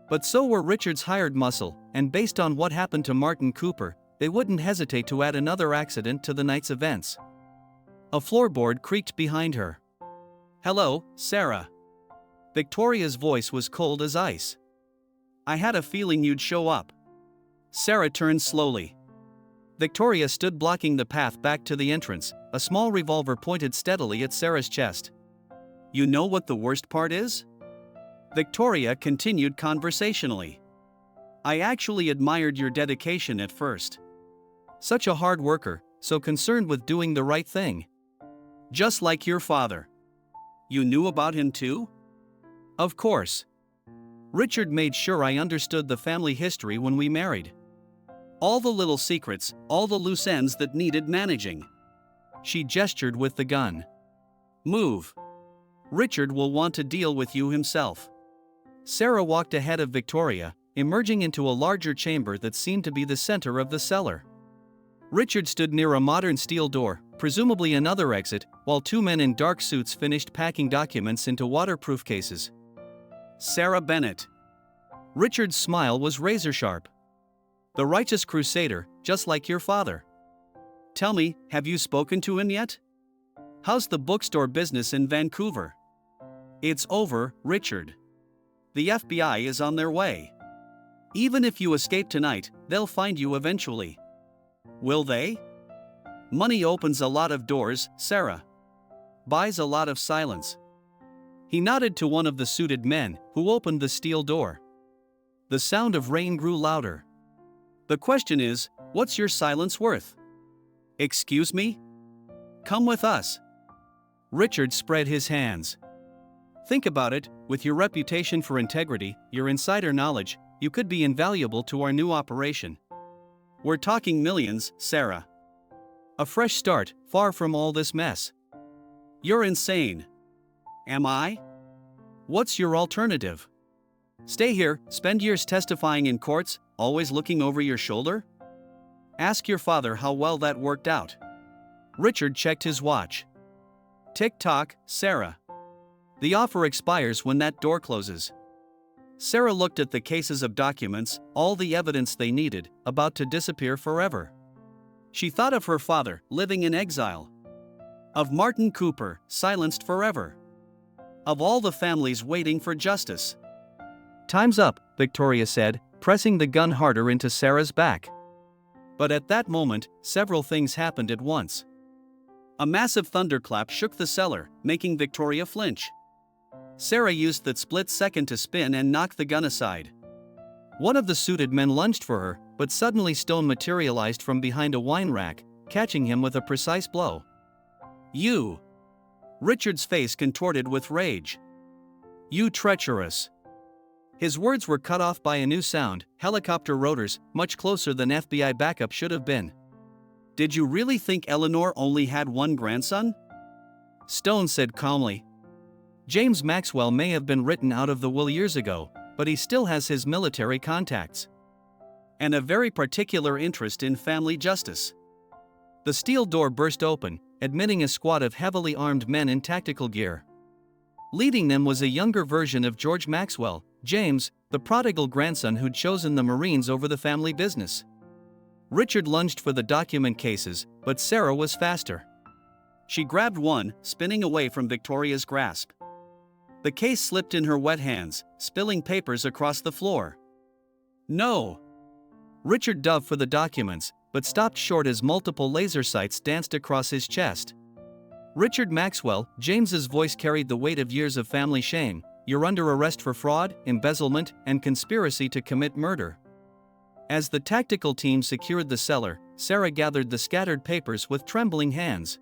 But so were Richard's hired muscle, and based on what happened to Martin Cooper, they wouldn't hesitate to add another accident to the night's events. A floorboard creaked behind her. Hello, Sarah. Victoria's voice was cold as ice. I had a feeling you'd show up. Sarah turned slowly. Victoria stood blocking the path back to the entrance, a small revolver pointed steadily at Sarah's chest. You know what the worst part is? Victoria continued conversationally. I actually admired your dedication at first. Such a hard worker, so concerned with doing the right thing. Just like your father. You knew about him too? Of course. Richard made sure I understood the family history when we married. All the little secrets, all the loose ends that needed managing. She gestured with the gun. Move. Richard will want to deal with you himself. Sarah walked ahead of Victoria, emerging into a larger chamber that seemed to be the center of the cellar. Richard stood near a modern steel door, presumably another exit, while two men in dark suits finished packing documents into waterproof cases. Sarah Bennett. Richard's smile was razor-sharp. The righteous crusader, just like your father. Tell me, have you spoken to him yet? How's the bookstore business in Vancouver? It's over, Richard. The FBI is on their way. Even if you escape tonight, they'll find you eventually. Will they? Money opens a lot of doors, Sarah. Buys a lot of silence. He nodded to one of the suited men, who opened the steel door. The sound of rain grew louder. The question is, what's your silence worth? Excuse me? Come with us. Richard spread his hands. Think about it, with your reputation for integrity, your insider knowledge, you could be invaluable to our new operation. We're talking millions, Sarah. A fresh start, far from all this mess. You're insane. Am I? What's your alternative? Stay here, spend years testifying in courts, always looking over your shoulder? Ask your father how well that worked out. Richard checked his watch. Tick-tock, Sarah. The offer expires when that door closes. Sarah looked at the cases of documents, all the evidence they needed, about to disappear forever. She thought of her father, living in exile. Of Martin Cooper, silenced forever. Of all the families waiting for justice. Time's up, Victoria said, pressing the gun harder into Sarah's back. But at that moment, several things happened at once. A massive thunderclap shook the cellar, making Victoria flinch. Sarah used that split second to spin and knock the gun aside. One of the suited men lunged for her, but suddenly Stone materialized from behind a wine rack, catching him with a precise blow. You! Richard's face contorted with rage. You treacherous! His words were cut off by a new sound, helicopter rotors, much closer than FBI backup should have been. Did you really think Eleanor only had one grandson? Stone said calmly. James Maxwell may have been written out of the will years ago, but he still has his military contacts. And a very particular interest in family justice. The steel door burst open, admitting a squad of heavily armed men in tactical gear. Leading them was a younger version of George Maxwell, James, the prodigal grandson who'd chosen the Marines over the family business. Richard lunged for the document cases, but Sarah was faster. She grabbed one, spinning away from Victoria's grasp. The case slipped in her wet hands, spilling papers across the floor. No! Richard dove for the documents, but stopped short as multiple laser sights danced across his chest. Richard Maxwell, James's voice carried the weight of years of family shame. You're under arrest for fraud, embezzlement, and conspiracy to commit murder. As the tactical team secured the cellar, Sarah gathered the scattered papers with trembling hands.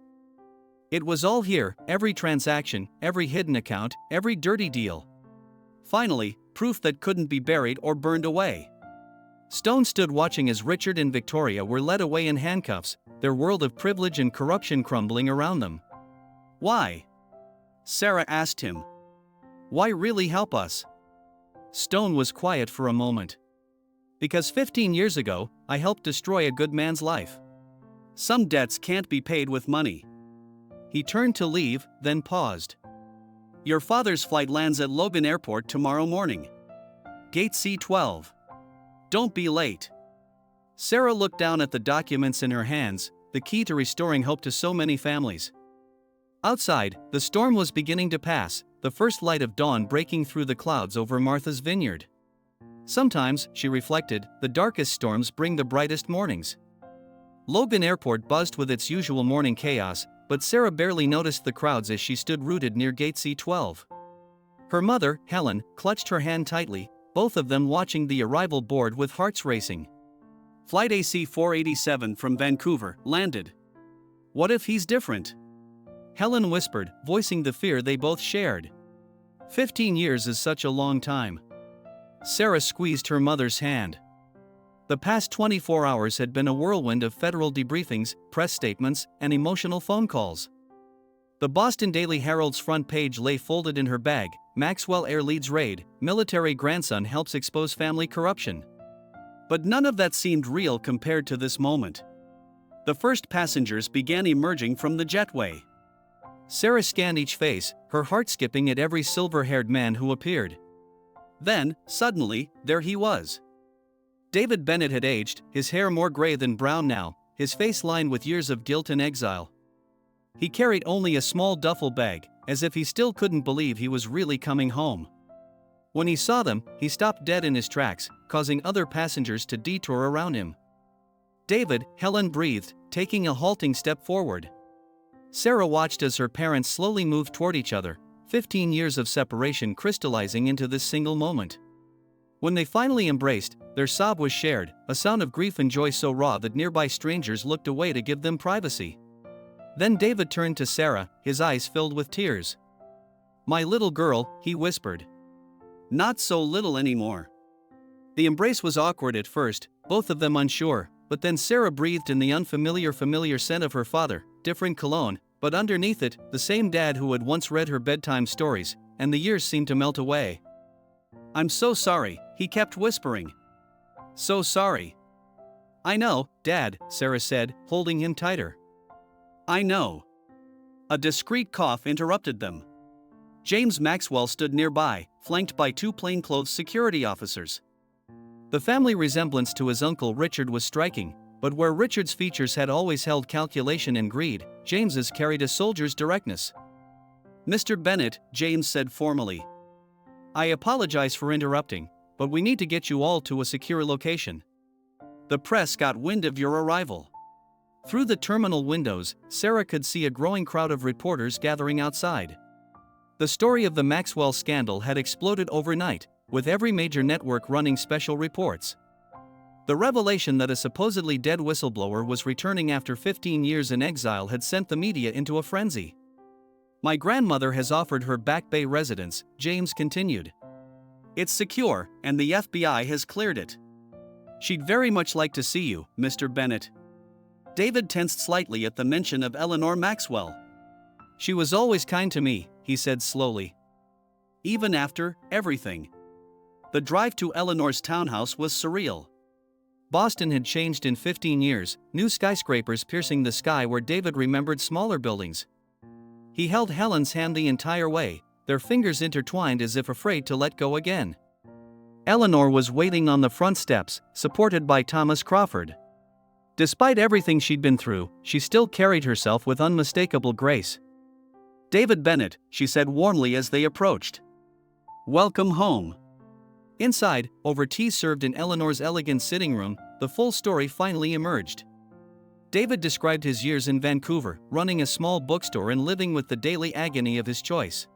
It was all here, every transaction, every hidden account, every dirty deal. Finally, proof that couldn't be buried or burned away. Stone stood watching as Richard and Victoria were led away in handcuffs, their world of privilege and corruption crumbling around them. Why? Sarah asked him. Why really help us? Stone was quiet for a moment. Because 15 years ago, I helped destroy a good man's life. Some debts can't be paid with money. He turned to leave, then paused. Your father's flight lands at Logan Airport tomorrow morning. Gate C12. Don't be late. Sarah looked down at the documents in her hands, the key to restoring hope to so many families. Outside, the storm was beginning to pass, the first light of dawn breaking through the clouds over Martha's vineyard. Sometimes, she reflected, the darkest storms bring the brightest mornings. Logan Airport buzzed with its usual morning chaos, but Sarah barely noticed the crowds as she stood rooted near Gate C12. Her mother, Helen, clutched her hand tightly, both of them watching the arrival board with hearts racing. Flight AC 487 from Vancouver landed. What if he's different? Helen whispered, voicing the fear they both shared. 15 years is such a long time. Sarah squeezed her mother's hand. The past 24 hours had been a whirlwind of federal debriefings, press statements, and emotional phone calls. The Boston Daily Herald's front page lay folded in her bag. Maxwell Air leads raid, military grandson helps expose family corruption. But none of that seemed real compared to this moment. The first passengers began emerging from the jetway. Sarah scanned each face, her heart skipping at every silver-haired man who appeared. Then, suddenly, there he was. David Bennett had aged, his hair more gray than brown now, his face lined with years of guilt and exile. He carried only a small duffel bag, as if he still couldn't believe he was really coming home. When he saw them, he stopped dead in his tracks, causing other passengers to detour around him. David, Helen breathed, taking a halting step forward. Sarah watched as her parents slowly moved toward each other, 15 years of separation crystallizing into this single moment. When they finally embraced, their sob was shared, a sound of grief and joy so raw that nearby strangers looked away to give them privacy. Then David turned to Sarah, his eyes filled with tears. "My little girl," he whispered. "Not so little anymore." The embrace was awkward at first, both of them unsure, But then Sarah breathed in the familiar scent of her father, different cologne, but underneath it, the same dad who had once read her bedtime stories, and the years seemed to melt away. "I'm so sorry," he kept whispering. "So sorry." "I know, Dad," Sarah said, holding him tighter. "I know." A discreet cough interrupted them. James Maxwell stood nearby, flanked by two plainclothes security officers. The family resemblance to his uncle Richard was striking, but where Richard's features had always held calculation and greed, James's carried a soldier's directness. "Mr. Bennett," James said formally. "I apologize for interrupting, but we need to get you all to a secure location. The press got wind of your arrival." Through the terminal windows, Sarah could see a growing crowd of reporters gathering outside. The story of the Maxwell scandal had exploded overnight, with every major network running special reports. The revelation that a supposedly dead whistleblower was returning after 15 years in exile had sent the media into a frenzy. "My grandmother has offered her Back Bay residence," James continued. "It's secure, and the FBI has cleared it. She'd very much like to see you, Mr. Bennett." David tensed slightly at the mention of Eleanor Maxwell. "She was always kind to me," he said slowly. "Even after everything." The drive to Eleanor's townhouse was surreal. Boston had changed in 15 years, new skyscrapers piercing the sky where David remembered smaller buildings. He held Helen's hand the entire way, their fingers intertwined as if afraid to let go again. Eleanor was waiting on the front steps, supported by Thomas Crawford. Despite everything she'd been through, she still carried herself with unmistakable grace. "David Bennett," she said warmly as they approached. "Welcome home." Inside, over tea served in Eleanor's elegant sitting room, the full story finally emerged. David described his years in Vancouver, running a small bookstore and living with the daily agony of his choice.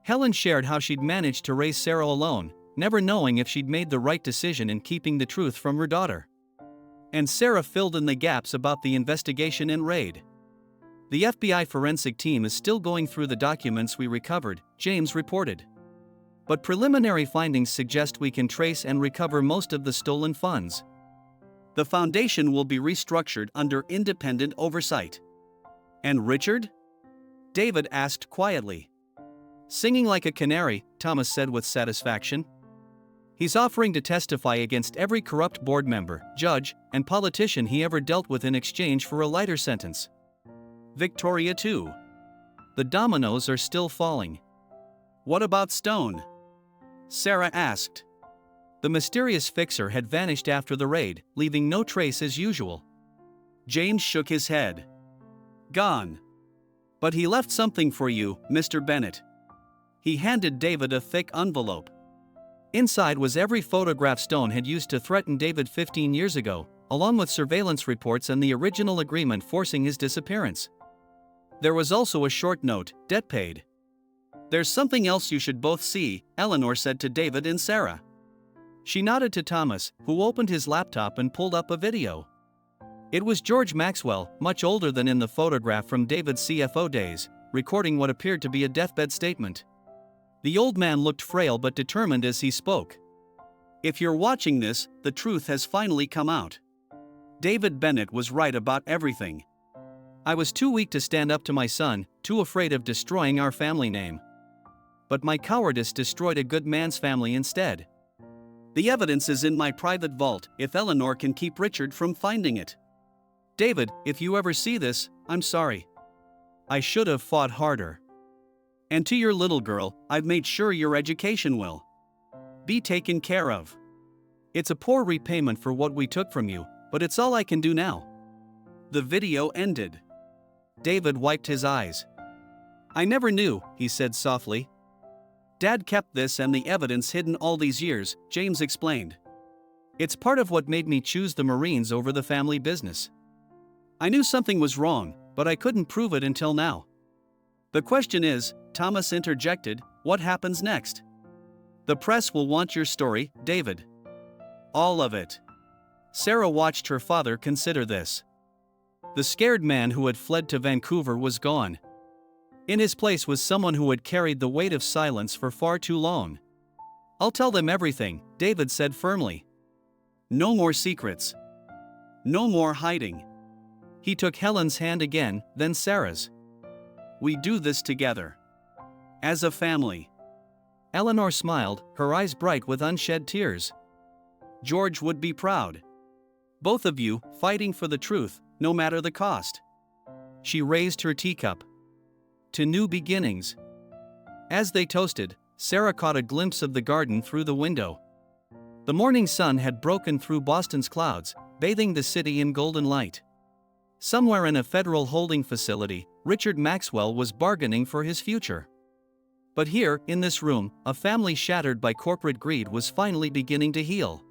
Helen shared how she'd managed to raise Sarah alone, never knowing if she'd made the right decision in keeping the truth from her daughter. And Sarah filled in the gaps about the investigation and raid. "The FBI forensic team is still going through the documents we recovered," James reported. "But preliminary findings suggest we can trace and recover most of the stolen funds." "The foundation will be restructured under independent oversight." "And Richard?" David asked quietly. "Singing like a canary," Thomas said with satisfaction. "He's offering to testify against every corrupt board member, judge, and politician he ever dealt with in exchange for a lighter sentence." "Victoria too?" "The dominoes are still falling." "What about Stone?" Sarah asked. The mysterious fixer had vanished after the raid, leaving no trace as usual. James shook his head. "Gone. But he left something for you, Mr. Bennett." He handed David a thick envelope. Inside was every photograph Stone had used to threaten David 15 years ago, along with surveillance reports and the original agreement forcing his disappearance. There was also a short note, "Debt paid." "There's something else you should both see," Eleanor said to David and Sarah. She nodded to Thomas, who opened his laptop and pulled up a video. It was George Maxwell, much older than in the photograph from David's CFO days, recording what appeared to be a deathbed statement. The old man looked frail but determined as he spoke. "If you're watching this, the truth has finally come out. David Bennett was right about everything. I was too weak to stand up to my son, too afraid of destroying our family name. But my cowardice destroyed a good man's family instead. The evidence is in my private vault if Eleanor can keep Richard from finding it. David, if you ever see this, I'm sorry. I should have fought harder. And to your little girl, I've made sure your education will be taken care of. It's a poor repayment for what we took from you, but it's all I can do now." The video ended. David wiped his eyes. "I never knew," he said softly. "Dad kept this and the evidence hidden all these years," James explained. "It's part of what made me choose the Marines over the family business. I knew something was wrong, but I couldn't prove it until now." "The question is," Thomas interjected, "what happens next? The press will want your story, David." "All of it." Sarah watched her father consider this. The scared man who had fled to Vancouver was gone. In his place was someone who had carried the weight of silence for far too long. "I'll tell them everything," David said firmly. "No more secrets." No more hiding. He took Helen's hand again, then Sarah's. We do this together. As a family. Eleanor smiled, her eyes bright with unshed tears. George would be proud. Both of you, fighting for the truth, no matter the cost. She raised her teacup. To new beginnings. As they toasted, Sarah caught a glimpse of the garden through the window. The morning sun had broken through Boston's clouds, bathing the city in golden light. Somewhere in a federal holding facility, Richard Maxwell was bargaining for his future. But here, in this room, a family shattered by corporate greed was finally beginning to heal.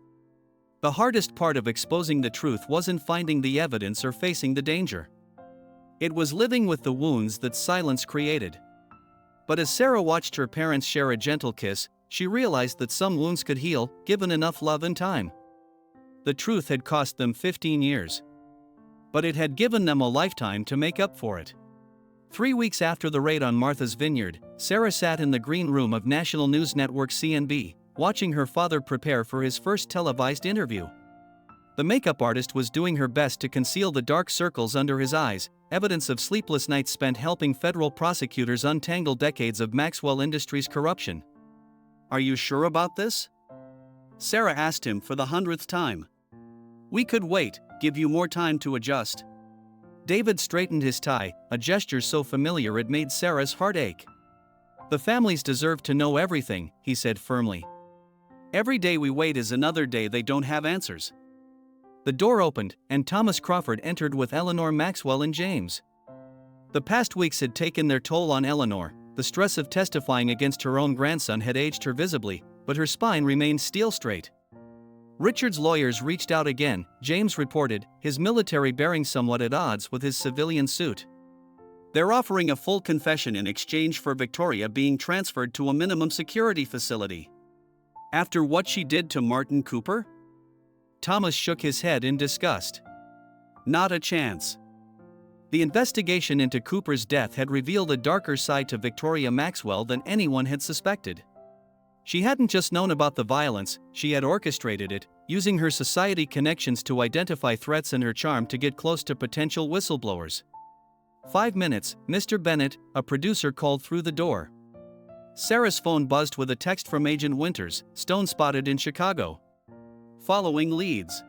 The hardest part of exposing the truth wasn't finding the evidence or facing the danger. It was living with the wounds that silence created. But as Sarah watched her parents share a gentle kiss, she realized that some wounds could heal, given enough love and time. The truth had cost them 15 years. But it had given them a lifetime to make up for it. 3 weeks after the raid on Martha's Vineyard, Sarah sat in the green room of national news network CNB, watching her father prepare for his first televised interview. The makeup artist was doing her best to conceal the dark circles under his eyes, evidence of sleepless nights spent helping federal prosecutors untangle decades of Maxwell Industries corruption. Are you sure about this? Sarah asked him for the 100th time. We could wait, give you more time to adjust. David straightened his tie, a gesture so familiar it made Sarah's heart ache. The families deserve to know everything, he said firmly. Every day we wait is another day they don't have answers. The door opened, and Thomas Crawford entered with Eleanor Maxwell and James. The past weeks had taken their toll on Eleanor. The stress of testifying against her own grandson had aged her visibly, but her spine remained steel straight. Richard's lawyers reached out again, James reported, his military bearing somewhat at odds with his civilian suit. They're offering a full confession in exchange for Victoria being transferred to a minimum security facility. After what she did to Martin Cooper? Thomas shook his head in disgust. Not a chance. The investigation into Cooper's death had revealed a darker side to Victoria Maxwell than anyone had suspected. She hadn't just known about the violence, she had orchestrated it, using her society connections to identify threats and her charm to get close to potential whistleblowers. 5 minutes, Mr. Bennett, a producer, called through the door. Sarah's phone buzzed with a text from Agent Winters, stone spotted in Chicago. Following leads.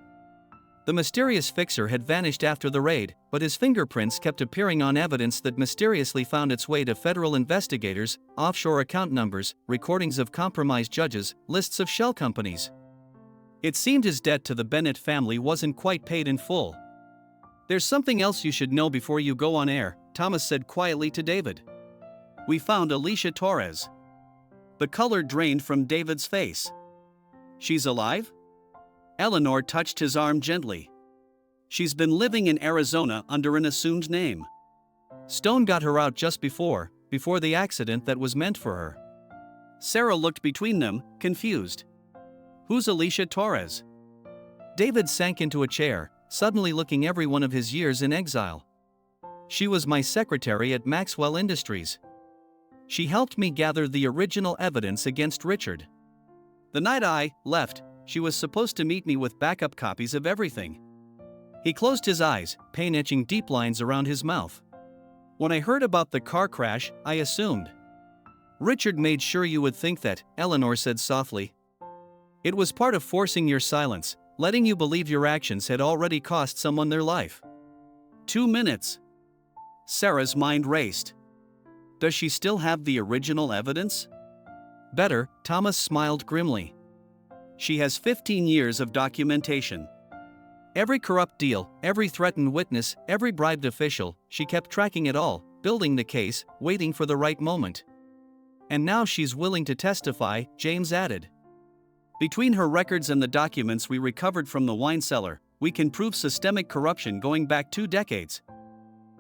The mysterious fixer had vanished after the raid, but his fingerprints kept appearing on evidence that mysteriously found its way to federal investigators, offshore account numbers, recordings of compromised judges, lists of shell companies. It seemed his debt to the Bennett family wasn't quite paid in full. There's something else you should know before you go on air, Thomas said quietly to David. We found Alicia Torres. The color drained from David's face. She's alive? Eleanor touched his arm gently. She's been living in Arizona under an assumed name. Stone got her out just before the accident that was meant for her. Sarah looked between them, confused. Who's Alicia Torres? David sank into a chair, suddenly looking every one of his years in exile. She was my secretary at Maxwell Industries. She helped me gather the original evidence against Richard. The night I left, she was supposed to meet me with backup copies of everything. He closed his eyes, pain etching deep lines around his mouth. When I heard about the car crash, I assumed. Richard made sure you would think that, Eleanor said softly. It was part of forcing your silence, letting you believe your actions had already cost someone their life. 2 minutes. Sarah's mind raced. Does she still have the original evidence? Better, Thomas smiled grimly. She has 15 years of documentation. Every corrupt deal, every threatened witness, every bribed official, she kept tracking it all, building the case, waiting for the right moment. And now she's willing to testify, James added. Between her records and the documents we recovered from the wine cellar, we can prove systemic corruption going back 2 decades.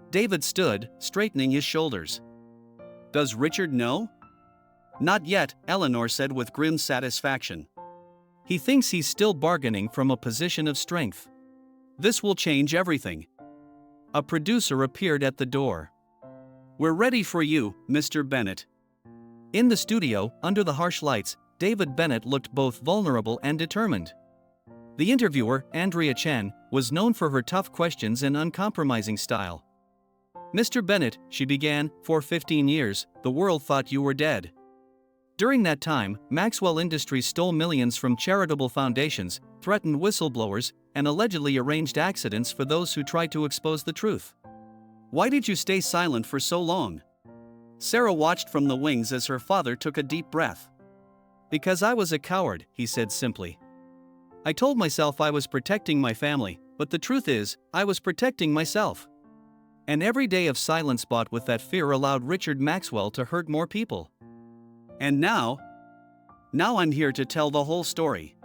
David stood, straightening his shoulders. Does Richard know? Not yet, Eleanor said with grim satisfaction. He thinks he's still bargaining from a position of strength. This will change everything. A producer appeared at the door. We're ready for you, Mr. Bennett. In the studio, under the harsh lights, David Bennett looked both vulnerable and determined. The interviewer, Andrea Chen, was known for her tough questions and uncompromising style. "Mr. Bennett," she began, "for 15 years, the world thought you were dead. During that time, Maxwell Industries stole millions from charitable foundations, threatened whistleblowers, and allegedly arranged accidents for those who tried to expose the truth. Why did you stay silent for so long?" Sarah watched from the wings as her father took a deep breath. "Because I was a coward," he said simply. "I told myself I was protecting my family, but the truth is, I was protecting myself. And every day of silence bought with that fear allowed Richard Maxwell to hurt more people. And now I'm here to tell the whole story.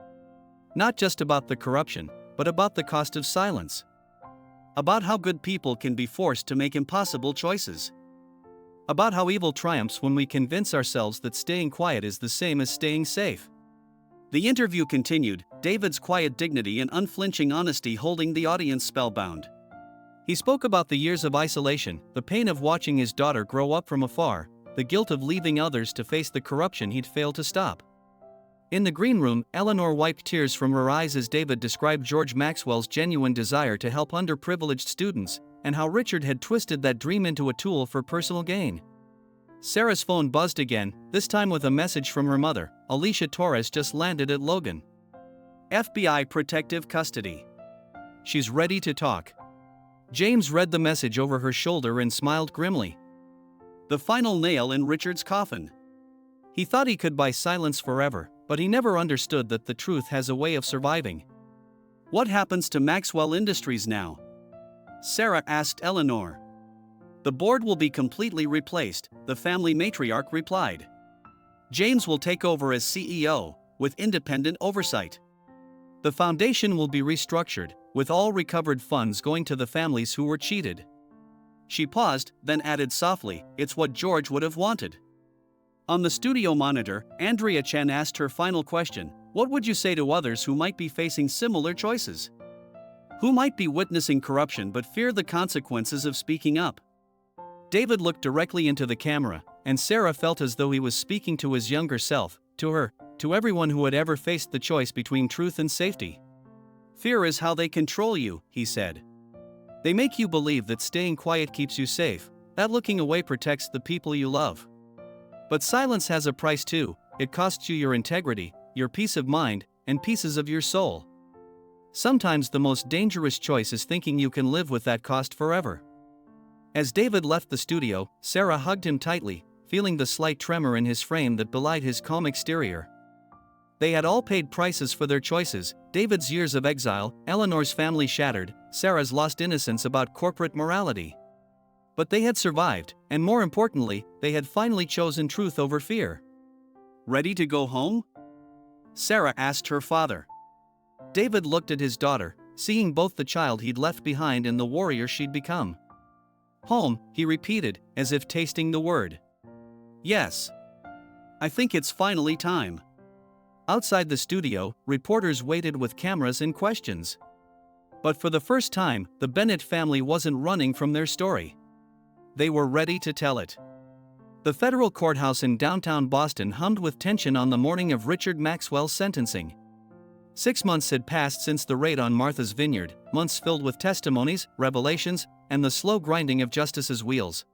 Not just about the corruption, but about the cost of silence. About how good people can be forced to make impossible choices. About how evil triumphs when we convince ourselves that staying quiet is the same as staying safe." The interview continued, David's quiet dignity and unflinching honesty holding the audience spellbound. He spoke about the years of isolation, the pain of watching his daughter grow up from afar, the guilt of leaving others to face the corruption he'd failed to stop. In the green room, Eleanor wiped tears from her eyes as David described George Maxwell's genuine desire to help underprivileged students, and how Richard had twisted that dream into a tool for personal gain. Sarah's phone buzzed again, this time with a message from her mother. Alicia Torres just landed at Logan. FBI protective custody. She's ready to talk. James read the message over her shoulder and smiled grimly. The final nail in Richard's coffin. He thought he could buy silence forever, but he never understood that the truth has a way of surviving. "What happens to Maxwell Industries now?" Sarah asked Eleanor. "The board will be completely replaced," the family matriarch replied. "James will take over as CEO, with independent oversight. The foundation will be restructured, with all recovered funds going to the families who were cheated." She paused, then added softly, "It's what George would have wanted." On the studio monitor, Andrea Chen asked her final question: "What would you say to others who might be facing similar choices? Who might be witnessing corruption but fear the consequences of speaking up?" David looked directly into the camera, and Sarah felt as though he was speaking to his younger self, to her, to everyone who had ever faced the choice between truth and safety. "Fear is how they control you," he said. "They make you believe that staying quiet keeps you safe, that looking away protects the people you love. But silence has a price too. It costs you your integrity, your peace of mind, and pieces of your soul. Sometimes the most dangerous choice is thinking you can live with that cost forever." As David left the studio, Sarah hugged him tightly, feeling the slight tremor in his frame that belied his calm exterior. They had all paid prices for their choices: David's years of exile, Eleanor's family shattered, Sarah's lost innocence about corporate morality. But they had survived, and more importantly, they had finally chosen truth over fear. "Ready to go home?" Sarah asked her father. David looked at his daughter, seeing both the child he'd left behind and the warrior she'd become. "Home," he repeated, as if tasting the word. "Yes. I think it's finally time." Outside the studio, reporters waited with cameras and questions. But for the first time, the Bennett family wasn't running from their story. They were ready to tell it. The federal courthouse in downtown Boston hummed with tension on the morning of Richard Maxwell's sentencing. 6 months had passed since the raid on Martha's Vineyard, months filled with testimonies, revelations, and the slow grinding of justice's wheels.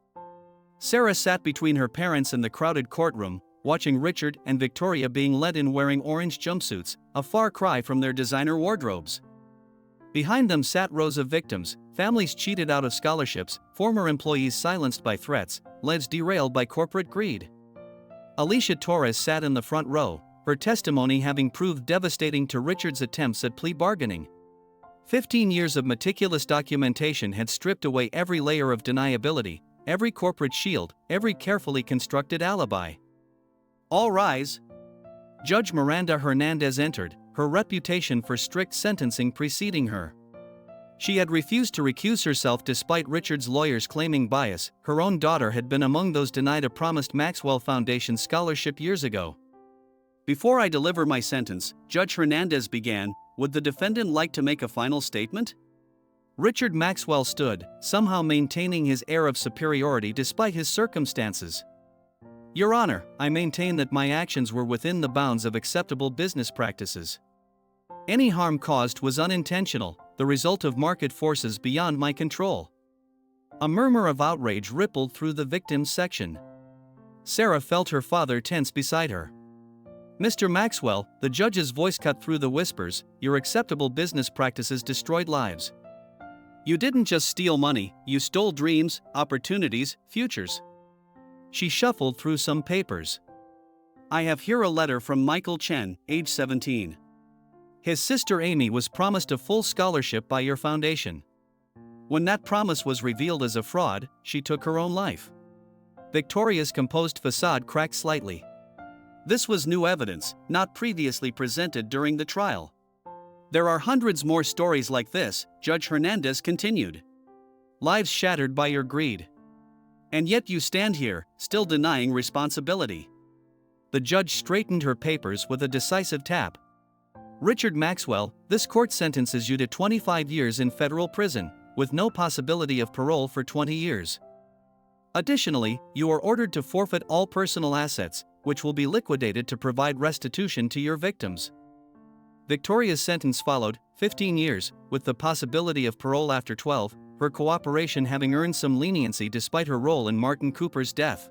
Sarah sat between her parents and the crowded courtroom, watching Richard and Victoria being led in wearing orange jumpsuits, a far cry from their designer wardrobes. Behind them sat rows of victims, families cheated out of scholarships, former employees silenced by threats, lives derailed by corporate greed. Alicia Torres sat in the front row, her testimony having proved devastating to Richard's attempts at plea bargaining. 15 years of meticulous documentation had stripped away every layer of deniability, every corporate shield, every carefully constructed alibi. "All rise." Judge Miranda Hernandez entered, her reputation for strict sentencing preceding her. She had refused to recuse herself despite Richard's lawyers claiming bias. Her own daughter had been among those denied a promised Maxwell Foundation scholarship years ago. "Before I deliver my sentence," Judge Hernandez began, "would the defendant like to make a final statement?" Richard Maxwell stood, somehow maintaining his air of superiority despite his circumstances. "Your Honor, I maintain that my actions were within the bounds of acceptable business practices." Any harm caused was unintentional, the result of market forces beyond my control. A murmur of outrage rippled through the victim's section. Sarah felt her father tense beside her. "Mr. Maxwell," the judge's voice cut through the whispers, "your acceptable business practices destroyed lives. You didn't just steal money, you stole dreams, opportunities, futures." She shuffled through some papers. "I have here a letter from Michael Chen, age 17. His sister Amy was promised a full scholarship by your foundation. When that promise was revealed as a fraud, she took her own life." Victoria's composed facade cracked slightly. This was new evidence, not previously presented during the trial. "There are hundreds more stories like this," Judge Hernandez continued. "Lives shattered by your greed. And yet you stand here, still denying responsibility." The judge straightened her papers with a decisive tap. "Richard Maxwell, this court sentences you to 25 years in federal prison, with no possibility of parole for 20 years. Additionally, you are ordered to forfeit all personal assets, which will be liquidated to provide restitution to your victims." Victoria's sentence followed, 15 years, with the possibility of parole after 12, her cooperation having earned some leniency despite her role in Martin Cooper's death.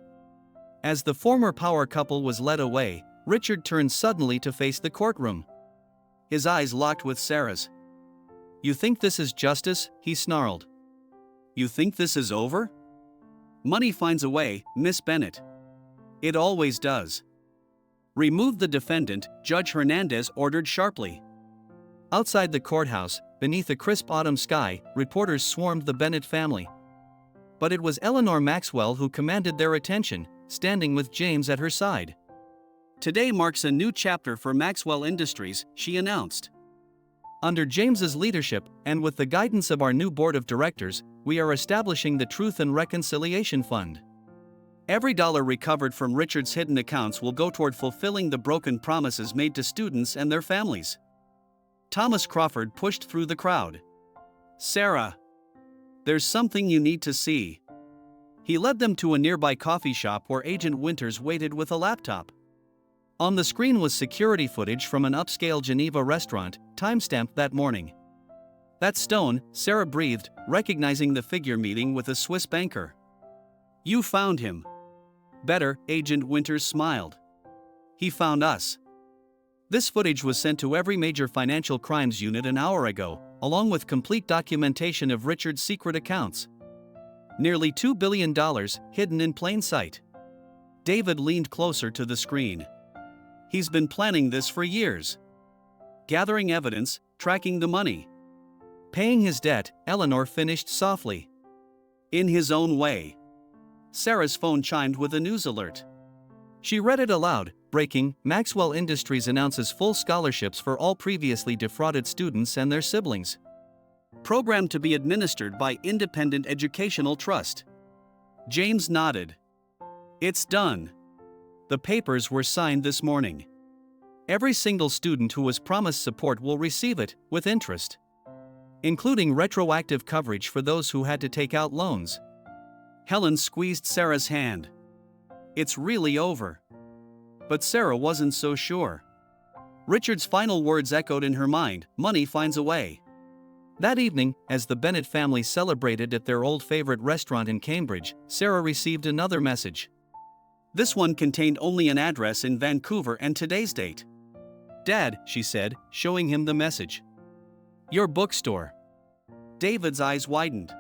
As the former power couple was led away, Richard turned suddenly to face the courtroom. His eyes locked with Sarah's. "You think this is justice?" he snarled. "You think this is over? Money finds a way, Miss Bennett. It always does." "Remove the defendant," Judge Hernandez ordered sharply. Outside the courthouse, beneath a crisp autumn sky, reporters swarmed the Bennett family. But it was Eleanor Maxwell who commanded their attention, standing with James at her side. "Today marks a new chapter for Maxwell Industries," she announced. "Under James's leadership, and with the guidance of our new board of directors, we are establishing the Truth and Reconciliation Fund. Every dollar recovered from Richard's hidden accounts will go toward fulfilling the broken promises made to students and their families." Thomas Crawford pushed through the crowd. "Sarah, there's something you need to see." He led them to a nearby coffee shop where Agent Winters waited with a laptop. On the screen was security footage from an upscale Geneva restaurant, timestamped that morning. "That Stone," Sarah breathed, recognizing the figure meeting with a Swiss banker. "You found him." "Better," Agent Winters smiled. "He found us." This footage was sent to every major financial crimes unit an hour ago, along with complete documentation of Richard's secret accounts. Nearly $2 billion, hidden in plain sight. David leaned closer to the screen. "He's been planning this for years. Gathering evidence, tracking the money. Paying his debt," Eleanor finished softly. "In his own way." Sarah's phone chimed with a news alert. She read it aloud. "Breaking, Maxwell Industries announces full scholarships for all previously defrauded students and their siblings. Program to be administered by Independent Educational Trust." James nodded. "It's done." The papers were signed this morning. Every single student who was promised support will receive it, with interest. Including retroactive coverage for those who had to take out loans. Helen squeezed Sarah's hand. "It's really over." But Sarah wasn't so sure. Richard's final words echoed in her mind, "Money finds a way." That evening, as the Bennett family celebrated at their old favorite restaurant in Cambridge, Sarah received another message. This one contained only an address in Vancouver and today's date. "Dad," she said, showing him the message. "Your bookstore." David's eyes widened.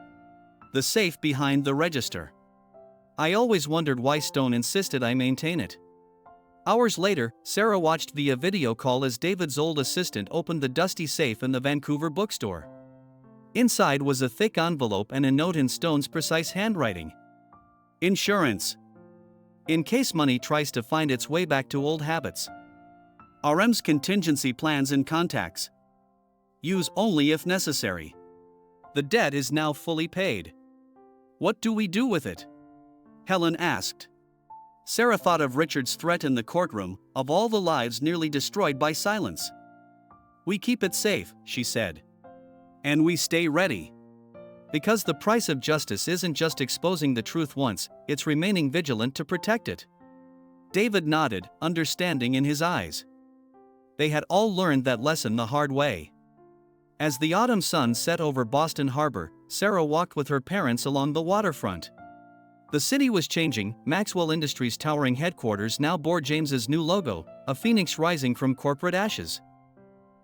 "The safe behind the register. I always wondered why Stone insisted I maintain it." Hours later, Sarah watched via video call as David's old assistant opened the dusty safe in the Vancouver bookstore. Inside was a thick envelope and a note in Stone's precise handwriting. "Insurance. In case money tries to find its way back to old habits. RM's contingency plans and contacts. Use only if necessary. The debt is now fully paid." "What do we do with it?" Helen asked. Sarah thought of Richard's threat in the courtroom, of all the lives nearly destroyed by silence. "We keep it safe," she said. "And we stay ready. Because the price of justice isn't just exposing the truth once, it's remaining vigilant to protect it." David nodded, understanding in his eyes. They had all learned that lesson the hard way. As the autumn sun set over Boston Harbor, Sarah walked with her parents along the waterfront. The city was changing. Maxwell Industries' towering headquarters now bore James's new logo, a phoenix rising from corporate ashes.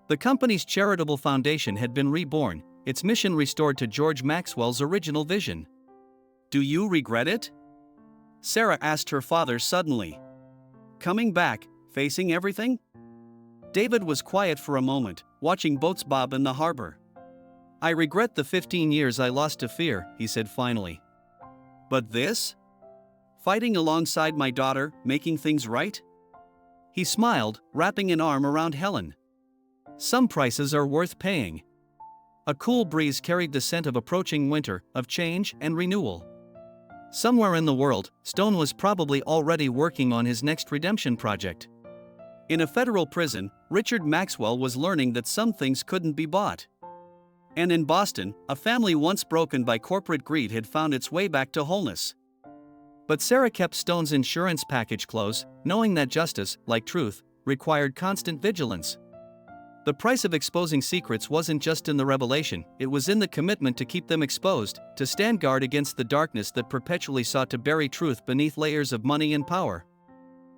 The company's charitable foundation had been reborn, its mission restored to George Maxwell's original vision. "Do you regret it?" Sarah asked her father suddenly. "Coming back, facing everything?" David was quiet for a moment, watching boats bob in the harbor. "I regret the 15 years I lost to fear," he said finally. "But this? Fighting alongside my daughter, making things right?" He smiled, wrapping an arm around Helen. "Some prices are worth paying." A cool breeze carried the scent of approaching winter, of change and renewal. Somewhere in the world, Stone was probably already working on his next redemption project. In a federal prison, Richard Maxwell was learning that some things couldn't be bought. And in Boston, a family once broken by corporate greed had found its way back to wholeness. But Sarah kept Stone's insurance package close, knowing that justice, like truth, required constant vigilance. The price of exposing secrets wasn't just in the revelation, it was in the commitment to keep them exposed, to stand guard against the darkness that perpetually sought to bury truth beneath layers of money and power.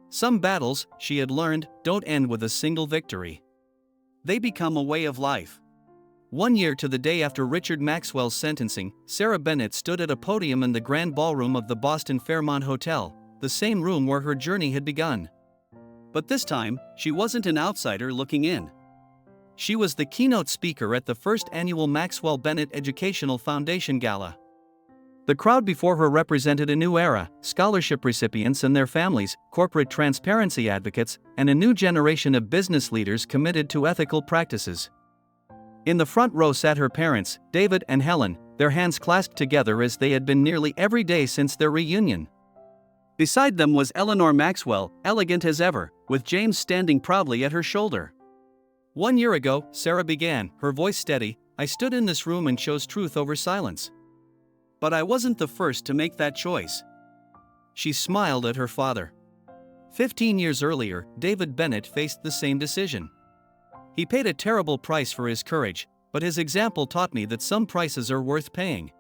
Some battles, she had learned, don't end with a single victory. They become a way of life. 1 year to the day after Richard Maxwell's sentencing, Sarah Bennett stood at a podium in the grand ballroom of the Boston Fairmont Hotel, the same room where her journey had begun. But this time, she wasn't an outsider looking in. She was the keynote speaker at the first annual Maxwell Bennett Educational Foundation Gala. The crowd before her represented a new era, scholarship recipients and their families, corporate transparency advocates, and a new generation of business leaders committed to ethical practices. In the front row sat her parents, David and Helen, their hands clasped together as they had been nearly every day since their reunion. Beside them was Eleanor Maxwell, elegant as ever, with James standing proudly at her shoulder. 1 year ago, Sarah began, her voice steady, I stood in this room and chose truth over silence. But I wasn't the first to make that choice. She smiled at her father. 15 years earlier, David Bennett faced the same decision. He paid a terrible price for his courage, but his example taught me that some prices are worth paying.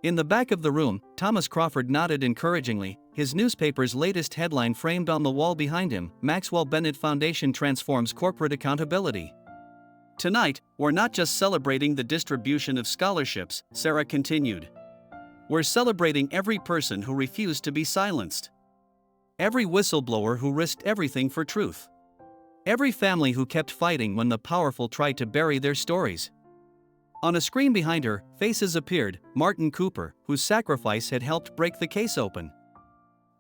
In the back of the room, Thomas Crawford nodded encouragingly, his newspaper's latest headline framed on the wall behind him, Maxwell Bennett Foundation Transforms Corporate Accountability. Tonight, we're not just celebrating the distribution of scholarships, Sarah continued. We're celebrating every person who refused to be silenced. Every whistleblower who risked everything for truth. Every family who kept fighting when the powerful tried to bury their stories. On a screen behind her, faces appeared, Martin Cooper, whose sacrifice had helped break the case open.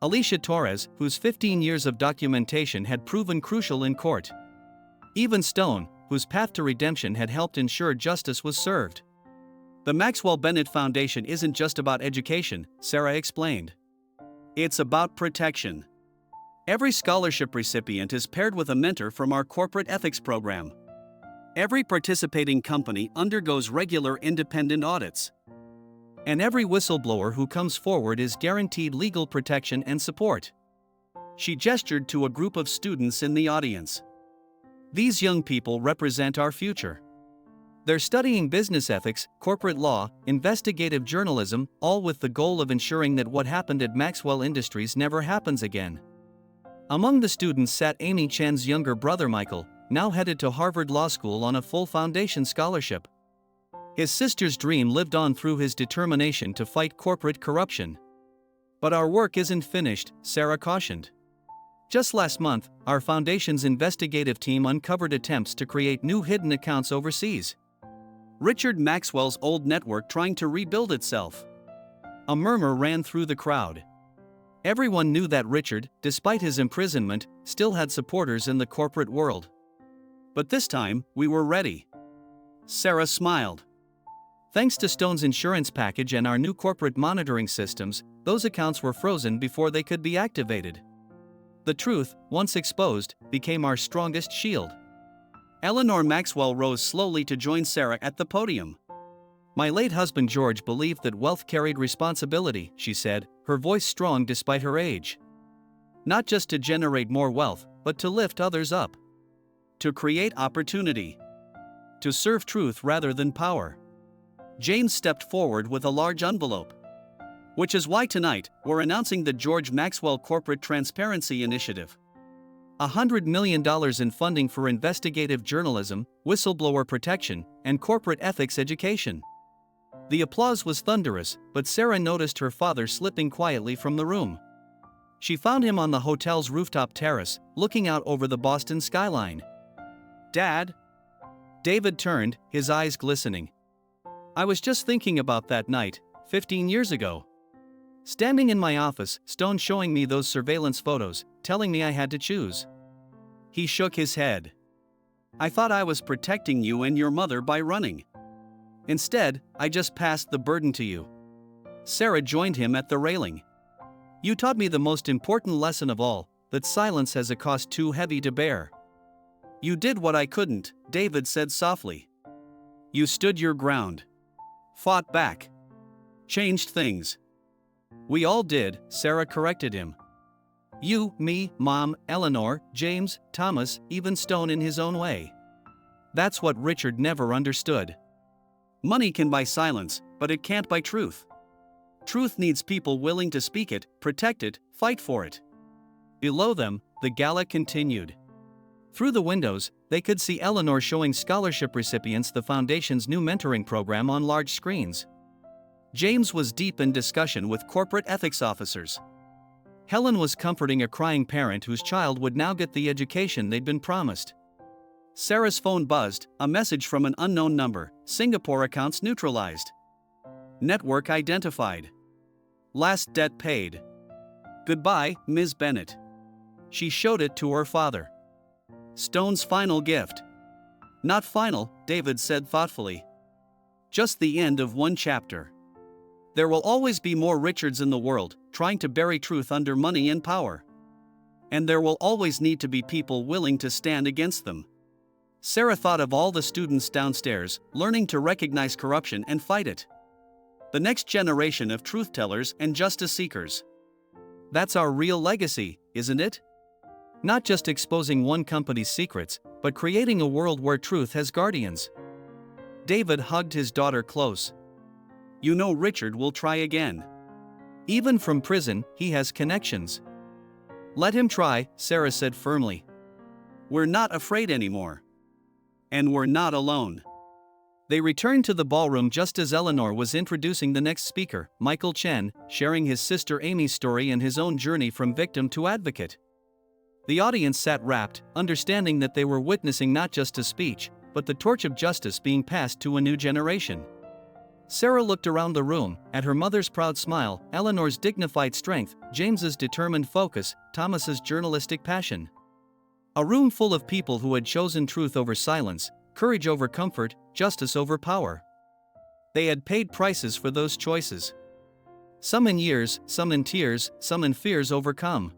Alicia Torres, whose 15 years of documentation had proven crucial in court. Even Stone, whose path to redemption had helped ensure justice was served. The Maxwell Bennett Foundation isn't just about education, Sarah explained. It's about protection. Every scholarship recipient is paired with a mentor from our corporate ethics program. Every participating company undergoes regular independent audits. And every whistleblower who comes forward is guaranteed legal protection and support. She gestured to a group of students in the audience. These young people represent our future. They're studying business ethics, corporate law, investigative journalism, all with the goal of ensuring that what happened at Maxwell Industries never happens again. Among the students sat Amy Chen's younger brother Michael, now headed to Harvard Law School on a full foundation scholarship. His sister's dream lived on through his determination to fight corporate corruption. But our work isn't finished, Sarah cautioned. Just last month, our foundation's investigative team uncovered attempts to create new hidden accounts overseas. Richard Maxwell's old network trying to rebuild itself. A murmur ran through the crowd. Everyone knew that Richard, despite his imprisonment, still had supporters in the corporate world. But this time, we were ready. Sarah smiled. Thanks to Stone's insurance package and our new corporate monitoring systems, those accounts were frozen before they could be activated. The truth, once exposed, became our strongest shield. Eleanor Maxwell rose slowly to join Sarah at the podium. My late husband George believed that wealth carried responsibility, she said, her voice strong despite her age. Not just to generate more wealth, but to lift others up. To create opportunity. To serve truth rather than power. James stepped forward with a large envelope. Which is why tonight, we're announcing the George Maxwell Corporate Transparency Initiative. $100 million in funding for investigative journalism, whistleblower protection, and corporate ethics education. The applause was thunderous, but Sarah noticed her father slipping quietly from the room. She found him on the hotel's rooftop terrace, looking out over the Boston skyline. "Dad?" David turned, his eyes glistening. "I was just thinking about that night, 15 years ago. Standing in my office, Stone showing me those surveillance photos, telling me I had to choose." He shook his head. "I thought I was protecting you and your mother by running. Instead, I just passed the burden to you." Sarah joined him at the railing. "You taught me the most important lesson of all, that silence has a cost too heavy to bear." "You did what I couldn't," David said softly. "You stood your ground. Fought back. Changed things." "We all did," Sarah corrected him. "You, me, Mom, Eleanor, James, Thomas, even Stone in his own way." That's what Richard never understood. Money can buy silence, but it can't buy truth. Truth needs people willing to speak it, protect it, fight for it. Below them, the gala continued. Through the windows, they could see Eleanor showing scholarship recipients the Foundation's new mentoring program on large screens. James was deep in discussion with corporate ethics officers. Helen was comforting a crying parent whose child would now get the education they'd been promised. Sarah's phone buzzed, a message from an unknown number: "Singapore accounts neutralized. Network identified. Last debt paid. Goodbye, Ms. Bennett." She showed it to her father. "Stone's final gift." "Not final," David said thoughtfully. "Just the end of one chapter. There will always be more Richards in the world, trying to bury truth under money and power. And there will always need to be people willing to stand against them." Sarah thought of all the students downstairs, learning to recognize corruption and fight it. The next generation of truth-tellers and justice seekers. That's our real legacy, isn't it? Not just exposing one company's secrets, but creating a world where truth has guardians. David hugged his daughter close. "You know Richard will try again. Even from prison, he has connections." "Let him try," Sarah said firmly. "We're not afraid anymore. And we're not alone." They returned to the ballroom just as Eleanor was introducing the next speaker, Michael Chen, sharing his sister Amy's story and his own journey from victim to advocate. The audience sat rapt, understanding that they were witnessing not just a speech, but the torch of justice being passed to a new generation. Sarah looked around the room, at her mother's proud smile, Eleanor's dignified strength, James's determined focus, Thomas's journalistic passion. A room full of people who had chosen truth over silence, courage over comfort, justice over power. They had paid prices for those choices. Some in years, some in tears, some in fears overcome.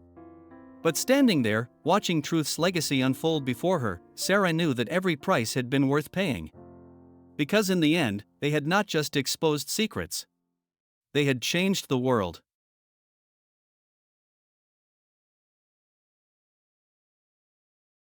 But standing there, watching truth's legacy unfold before her, Sarah knew that every price had been worth paying. Because in the end, they had not just exposed secrets. They had changed the world.